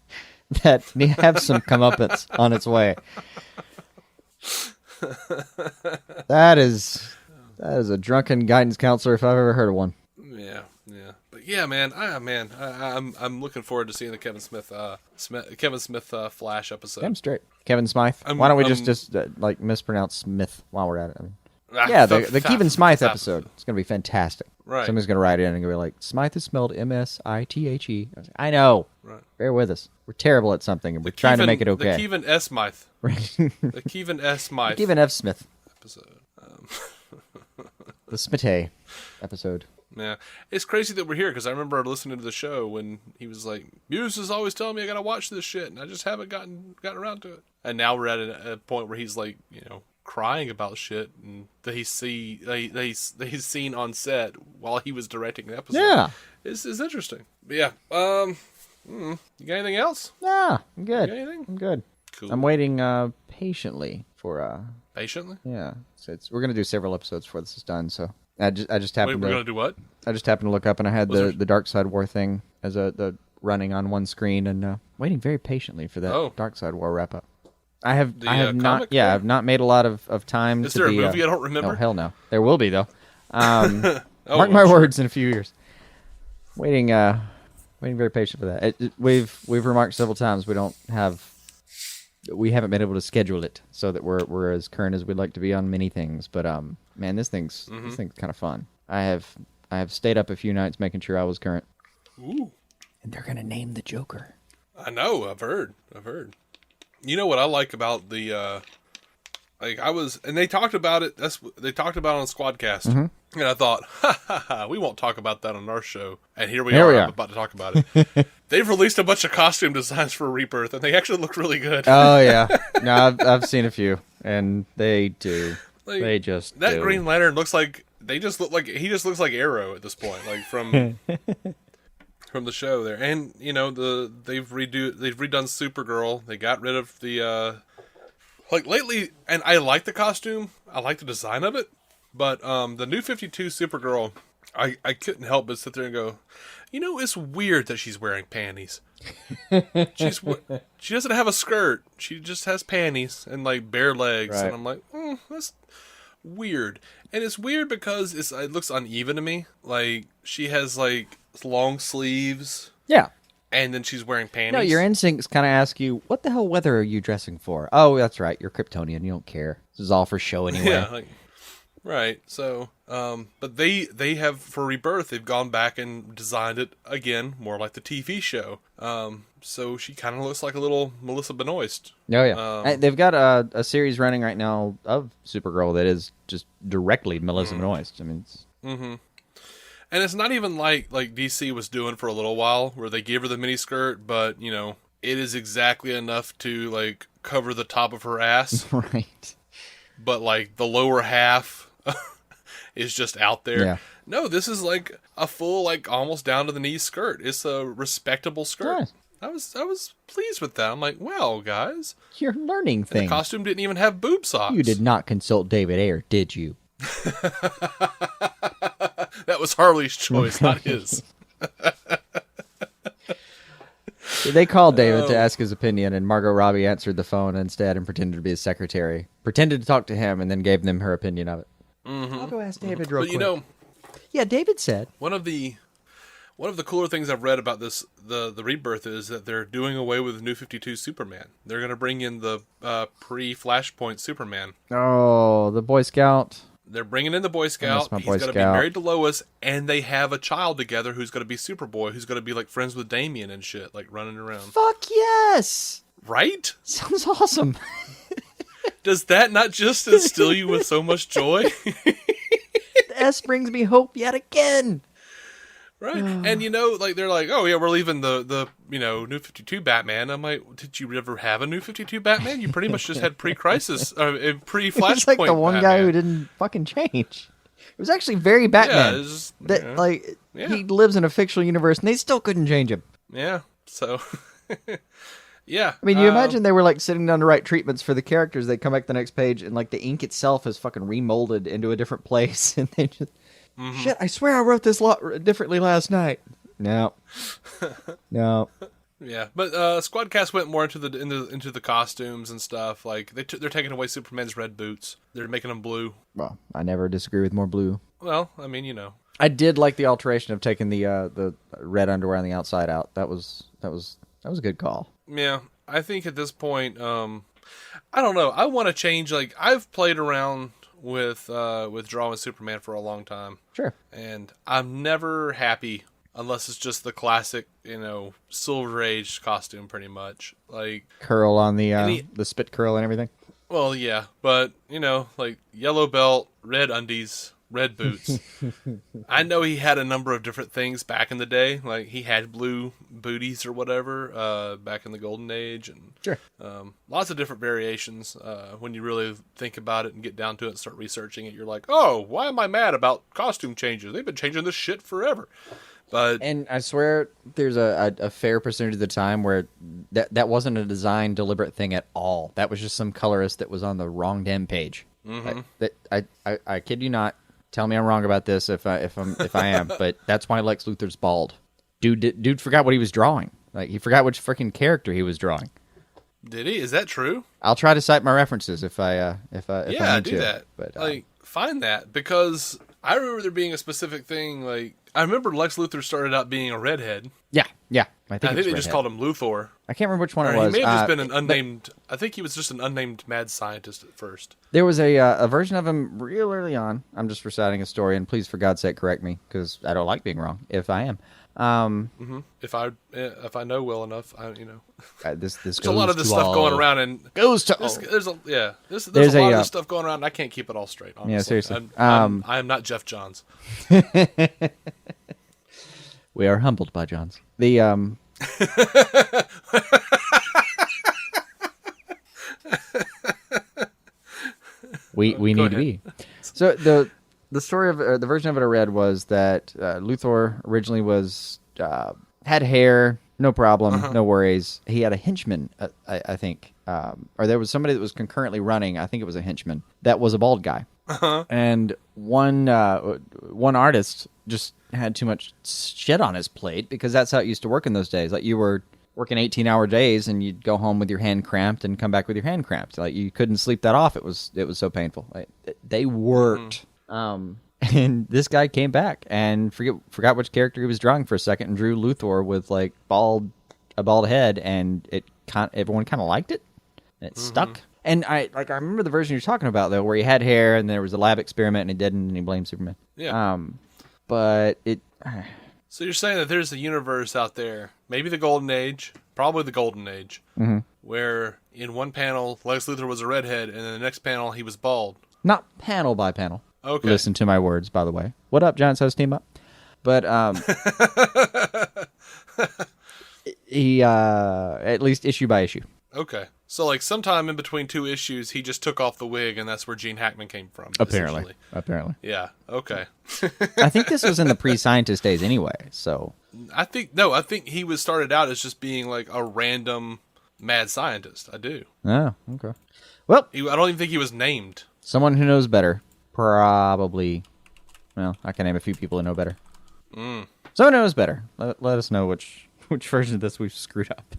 that have some comeuppance on its way. That is a drunken guidance counselor if I've ever heard of one. Yeah. But yeah, man, I'm looking forward to seeing the Kevin Smith Flash episode. Damn straight. Kevin Smythe. Why don't we just like mispronounce Smith while we're at it? I mean, the Kevin Smythe episode. It's going to be fantastic. Right. Somebody's going to write in and be like, Smythe is spelled M-S-I-T-H-E. I know. Right. Bear with us. We're terrible at something, and we're trying to make it okay. The Kevin S. Smythe. Right. The Kevin S. Smythe. The Kevin F. Smith. Episode. The Smith episode. Yeah. It's crazy that we're here, because I remember listening to the show when he was like, Hughes is always telling me I got to watch this shit, and I just haven't gotten around to it. And now we're at a point where he's like, crying about shit and that he's seen on set while he was directing the episode. Yeah, it's interesting. But yeah, you got anything else? Nah, I'm good. You got anything? I'm good. Cool. I'm waiting patiently for. Patiently? Yeah, so we're gonna do several episodes before this is done. So I just happened. We're gonna do what? I just happened to look up and I had the Dark Side War thing as the running on one screen and waiting very patiently for that Dark Side War wrap up. I have not. Yeah, I've not made a lot of time. Is there a movie I don't remember? No, hell no. There will be though. Mark my words. In a few years. Waiting very patient for that. We've remarked several times we haven't been able to schedule it so that we're as current as we'd like to be on many things. But man, this thing's kind of fun. I have stayed up a few nights making sure I was current. Ooh. And they're gonna name the Joker. I know. I've heard. You know what I like about the, and they talked about it. They talked about it on Squadcast, and I thought, we won't talk about that on our show. And here we are. I'm about to talk about it. They've released a bunch of costume designs for Rebirth, and they actually look really good. Oh yeah, no, I've seen a few, and they do. They just that do. Green Lantern looks like he just looks like Arrow at this point, like from. From the show there, and they've redone Supergirl. They got rid of the lately, and I like the costume. I like the design of it, but the New 52 Supergirl, I couldn't help but sit there and go, it's weird that she's wearing panties. She doesn't have a skirt. She just has panties and like bare legs, right. And I'm like, that's weird. And it's weird because it looks uneven to me. Like she has like long sleeves. Yeah. And then she's wearing panties. No, your instincts kind of ask you, what the hell weather are you dressing for? Oh, that's right. You're Kryptonian. You don't care. This is all for show anyway. Yeah. Right. So, but they have, for Rebirth, they've gone back and designed it again, more like the TV show. So she kind of looks like a little Melissa Benoist. Oh, yeah. They've got a series running right now of Supergirl that is just directly Melissa Benoist. I mean, it's... Mm-hmm. And it's not even like DC was doing for a little while, where they gave her the miniskirt, but, it is exactly enough to, like, cover the top of her ass. Right. But, like, the lower half is just out there. Yeah. No, this is, like, a full, like, almost down to the knee skirt. It's a respectable skirt. Nice. I was pleased with that. I'm like, well, guys. You're learning things. And the costume didn't even have boob socks. You did not consult David Ayer, did you? That was Harley's choice, not his. They called David to ask his opinion, and Margot Robbie answered the phone instead and pretended to be his secretary. Pretended to talk to him, and then gave them her opinion of it. Mm-hmm. I'll go ask David real quick. But yeah, David said one of the cooler things I've read about this the Rebirth is that they're doing away with New 52 Superman. They're going to bring in the pre-Flashpoint Superman. Oh, the Boy Scout. They're bringing in the Boy Scout. He's going to be married to Lois, and they have a child together who's going to be Superboy, who's going to be like friends with Damian and shit, like running around. Fuck yes! Right? Sounds awesome. Does that not just instill you with so much joy? The S brings me hope yet again. Right. And, like, they're like, oh, yeah, we're leaving the New 52 Batman. I'm like, did you ever have a New 52 Batman? You pretty much just had pre-Crisis, pre-Flashpoint It's like the one Batman. guy who didn't fucking change. It was actually very Batman. Yeah, He lives in a fictional universe, and they still couldn't change him. Yeah, so... Yeah. I mean, you imagine they were, like, sitting down to write treatments for the characters. They come back the next page, and, like, the ink itself is fucking remolded into a different place, and they just... Mm-hmm. Shit, I swear I wrote this differently last night. No. No. Yeah, but Squadcast went more into the costumes and stuff. Like, they're taking away Superman's red boots. They're making them blue. Well, I never disagree with more blue. Well, I mean, I did like the alteration of taking the red underwear on the outside out. That was a good call. Yeah, I think at this point, I don't know. I want to change. Like, I've played around with drawing Superman for a long time. Sure. And I'm never happy unless it's just the classic, Silver Age costume, pretty much. Like, curl on the spit curl and everything. Well, yeah, but like yellow belt, red undies, red boots. I know he had a number of different things back in the day. Like, he had blue booties or whatever back in the Golden Age, and sure, lots of different variations. When you really think about it and get down to it and start researching it, you're like, oh, why am I mad about costume changes? They've been changing this shit forever. And I swear there's a fair percentage of the time where that wasn't a design deliberate thing at all. That was just some colorist that was on the wrong damn page. Mm-hmm. I kid you not. Tell me I'm wrong about this if I am, but that's why Lex Luthor's bald. Dude forgot what he was drawing. Like, he forgot which freaking character he was drawing. Did he? Is that true? I'll try to cite my references if I need do that. But find that, because I remember there being a specific thing. Like, I remember Lex Luthor started out being a redhead. Yeah. I think they just called him Luthor. I can't remember which one it was. He may have just been an unnamed. I think he was just an unnamed mad scientist at first. There was a version of him real early on. I'm just reciting a story, and please, for God's sake, correct me, because I don't like being wrong. If I am, mm-hmm. If I know well enough, this there's a lot of this stuff going around, and goes to there's a lot of this stuff going around. And I can't keep it all straight. Honestly. Yeah, seriously. I am not Jeff Johns. We are humbled by Johns. We need to be. So the story of the version of it I read was that Luthor originally was had hair, no problem, no worries. He had a henchman, I think, or there was somebody that was concurrently running. I think it was a henchman that was a bald guy, and one artist just had too much shit on his plate, because that's how it used to work in those days. Like, you were working 18-hour days, and you'd go home with your hand cramped and come back with your hand cramped. Like, you couldn't sleep that off. It was so painful. Like, they worked. And this guy came back and forgot which character he was drawing for a second, and drew Luthor with like a bald head, and everyone kind of liked it. And it stuck. And I remember the version you're talking about, though, where he had hair and there was a lab experiment and he didn't, and he blamed Superman. Yeah. But it. So you're saying that there's a universe out there, maybe the Golden Age, probably the Golden Age, where in one panel Lex Luthor was a redhead, and in the next panel he was bald. Not panel by panel. Okay. Listen to my words, by the way. What up, Giants House Team Up? But he at least issue by issue. Okay. So, like, sometime in between two issues, he just took off the wig, and that's where Gene Hackman came from. Apparently. Yeah, okay. I think this was in the pre-scientist days anyway, so... I think he was started out as just being, like, a random mad scientist. I do. Oh, okay. Well... I don't even think he was named. Someone who knows better. Probably... Well, I can name a few people who know better. Someone who knows better. Let us know which version of this we've screwed up.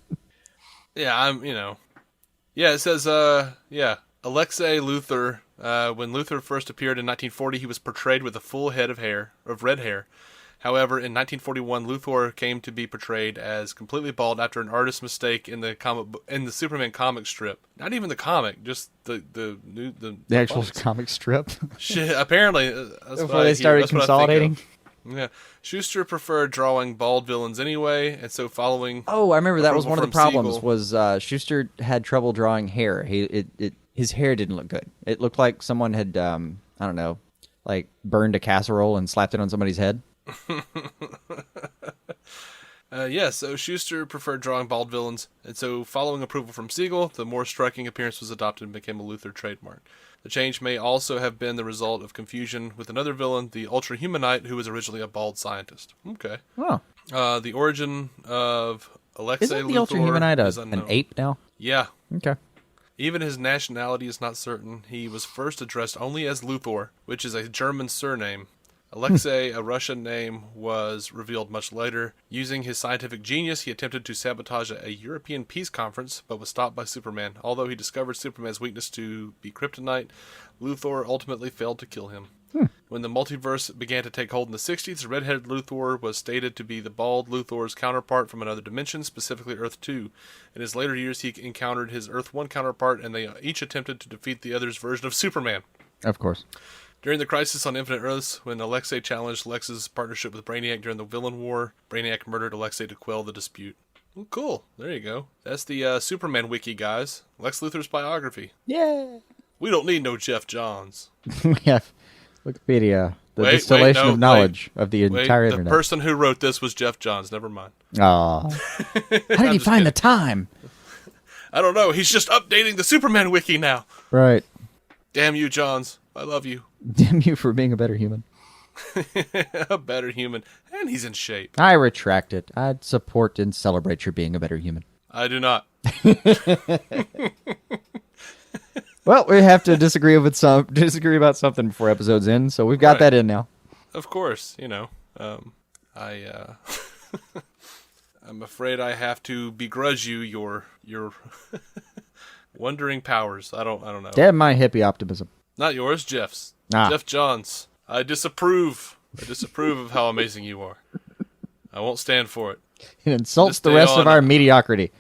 Yeah, Yeah, it says, Alexei Luthor, when Luthor first appeared in 1940, he was portrayed with a full head of red hair. However, in 1941, Luthor came to be portrayed as completely bald after an artist's mistake in the Superman comic strip. Not even the comic, just the actual comic strip. Shit, apparently. That's before they started consolidating. Yeah, Schuster preferred drawing bald villains anyway, and so following. Oh, I remember that was one of the problems. Siegel, was Schuster had trouble drawing hair. His hair didn't look good. It looked like someone had I don't know, like burned a casserole and slapped it on somebody's head. So Schuster preferred drawing bald villains, and so following approval from Siegel, the more striking appearance was adopted and became a Luthor trademark. The change may also have been the result of confusion with another villain, the Ultra-Humanite, who was originally a bald scientist. Okay. Oh. The origin of Alexei Isn't the Luthor Ultra-Humanite is unknown. an ape now? Yeah. Okay. Even his nationality is not certain. He was first addressed only as Luthor, which is a German surname. Alexei, a Russian name, was revealed much later. Using his scientific genius, he attempted to sabotage a European peace conference, but was stopped by Superman. Although he discovered Superman's weakness to be kryptonite, Luthor ultimately failed to kill him. When the multiverse began to take hold in the 60s, the red-headed Luthor was stated to be the bald Luthor's counterpart from another dimension, specifically Earth 2. In his later years, he encountered his Earth 1 counterpart, and they each attempted to defeat the other's version of Superman. Of course. During the Crisis on Infinite Earths, when Alexei challenged Lex's partnership with Brainiac during the Villain War, Brainiac murdered Alexei to quell the dispute. Well, cool. There you go. That's the Superman wiki, guys. Lex Luthor's biography. Yeah. We don't need no Jeff Johns. We have Wikipedia, the distillation of knowledge of the entire internet. The person who wrote this was Jeff Johns. Never mind. Aw. How did he find the time? I don't know. He's just updating the Superman wiki now. Right. Damn you, Johns. I love you. Damn you for being a better human. A better human. And he's in shape. I retract it. I'd support and celebrate your being a better human. I do not. Well, we have to disagree about something before episode's end, so we've got that in now. Of course, I'm afraid I have to begrudge you your wondering powers. I don't know. Damn my hippie optimism. Not yours, Jeff's. Jeff Johns. I disapprove. of how amazing you are. I won't stand for it. It insults the rest of our mediocrity.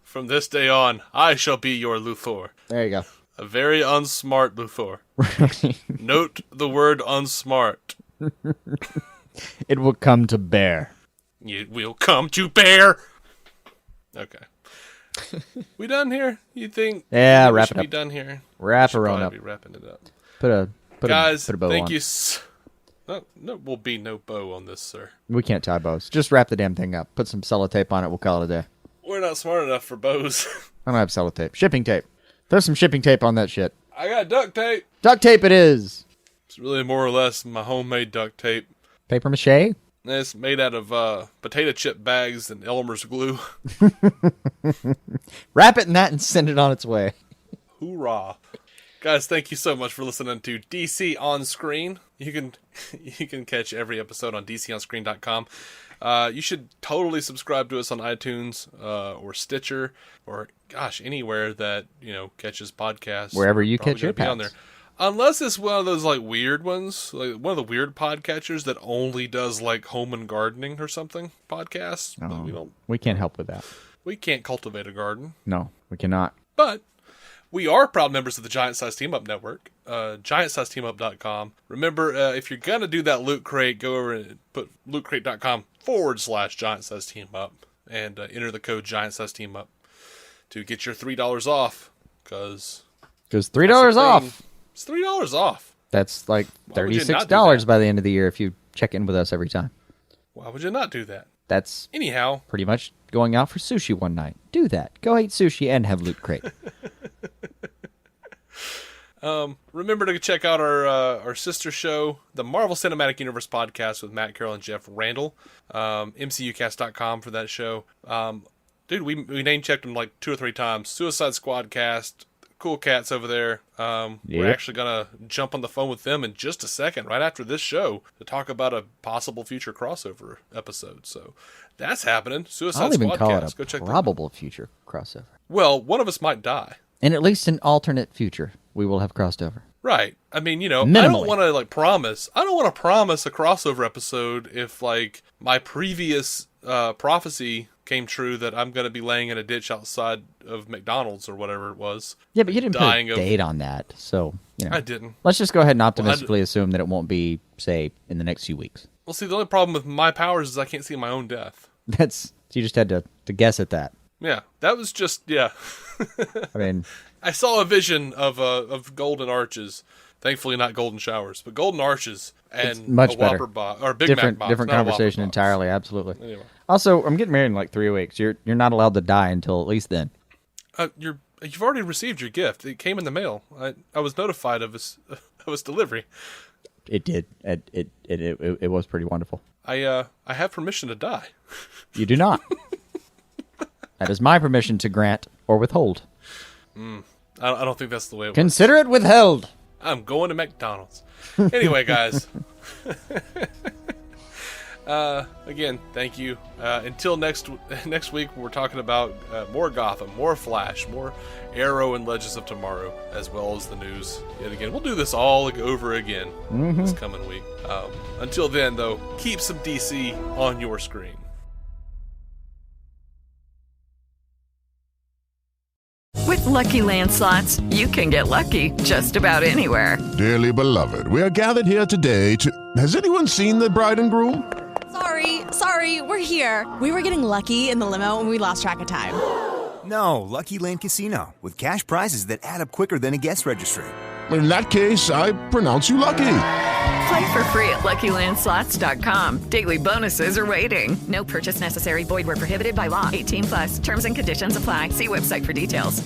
From this day on, I shall be your Luthor. There you go. A very unsmart Luthor. Note the word unsmart. It will come to bear. It will come to bear. Okay. We done here? You think? Yeah, we wrap should it up. Be done here. Wrap her on up. Be wrapping it up. Guys, put a bow thank on. you. No, will be no bow on this, sir. We can't tie bows. Just wrap the damn thing up. Put some sellotape on it. We'll call it a day. We're not smart enough for bows. I don't have sellotape. Shipping tape. Throw some shipping tape on that shit. I got duct tape. Duct tape it is. It's really more or less my homemade duct tape. Paper mache? It's made out of potato chip bags and Elmer's glue. Wrap it in that and send it on its way. Hoorah. Guys, thank you so much for listening to DC On Screen. You can catch every episode on DCOnScreen.com. You should totally subscribe to us on iTunes or Stitcher or, anywhere that, catches podcasts. Wherever you catch your on there. Unless it's one of those, weird ones, like one of the weird podcatchers that only does, home and gardening or something podcasts. Oh, we can't help with that. We can't cultivate a garden. No, we cannot. But we are proud members of the Giant Size Team Up Network, GiantSizeTeamUp.com. Remember, if you're going to do that Loot Crate, go over and put lootcrate.com/Giant Size Team Up and enter the code Giant Size Team Up to get your $3 off. Because $3 off. It's $3 off. That's like $36 by the end of the year if you check in with us every time. Why would you not do that? That's anyhow pretty much going out for sushi one night. Do that. Go eat sushi and have Loot Crate. Remember to check out our sister show, the Marvel Cinematic Universe podcast with Matt Carroll and Jeff Randall. MCUcast.com for that show. Dude, we name checked them 2 or 3 times. Suicide Squad cast. Cool cats over there. We're actually going to jump on the phone with them in just a second, right after this show, to talk about a possible future crossover episode. So that's happening. Suicide Squad even call cast. it a Go check probable future crossover. Well, one of us might die. In at least an alternate future, we will have crossed over. Right. I mean, I Minimally. don't want to promise. I don't want to promise a crossover episode if my previous prophecy came true that I'm going to be laying in a ditch outside of McDonald's or whatever it was. Yeah, but you didn't put a date on that, so I didn't. Let's just go ahead and optimistically assume that it won't be, say, in the next few weeks. Well, see, the only problem with my powers is I can't see my own death. You just had to guess at that. Yeah, that was just I mean, I saw a vision of golden arches. Thankfully, not golden showers, but golden arches and much a Whopper better. box or Big Mac box. Different conversation entirely. Absolutely. Anyway. Also, I'm getting married in like 3 weeks. You're not allowed to die until at least then. You've already received your gift. It came in the mail. I was notified of its delivery. It did. It was pretty wonderful. I have permission to die. You do not. That is my permission to grant or withhold. I don't think that's the way it works. Consider it withheld. I'm going to McDonald's. Anyway, guys. Again, thank you. Until next week, we're talking about more Gotham, more Flash, more Arrow and Legends of Tomorrow, as well as the news. Yet again, we'll do this all over again this coming week. Until then, though, keep some DC on your screen. With Lucky Land Slots, you can get lucky just about anywhere. Dearly beloved, we are gathered here today to... Has anyone seen the bride and groom? Sorry, we're here. We were getting lucky in the limo and we lost track of time. No, Lucky Land Casino, with cash prizes that add up quicker than a guest registry. In that case, I pronounce you lucky. Play for free at LuckyLandSlots.com. Daily bonuses are waiting. No purchase necessary. Void where prohibited by law. 18+. Terms and conditions apply. See website for details.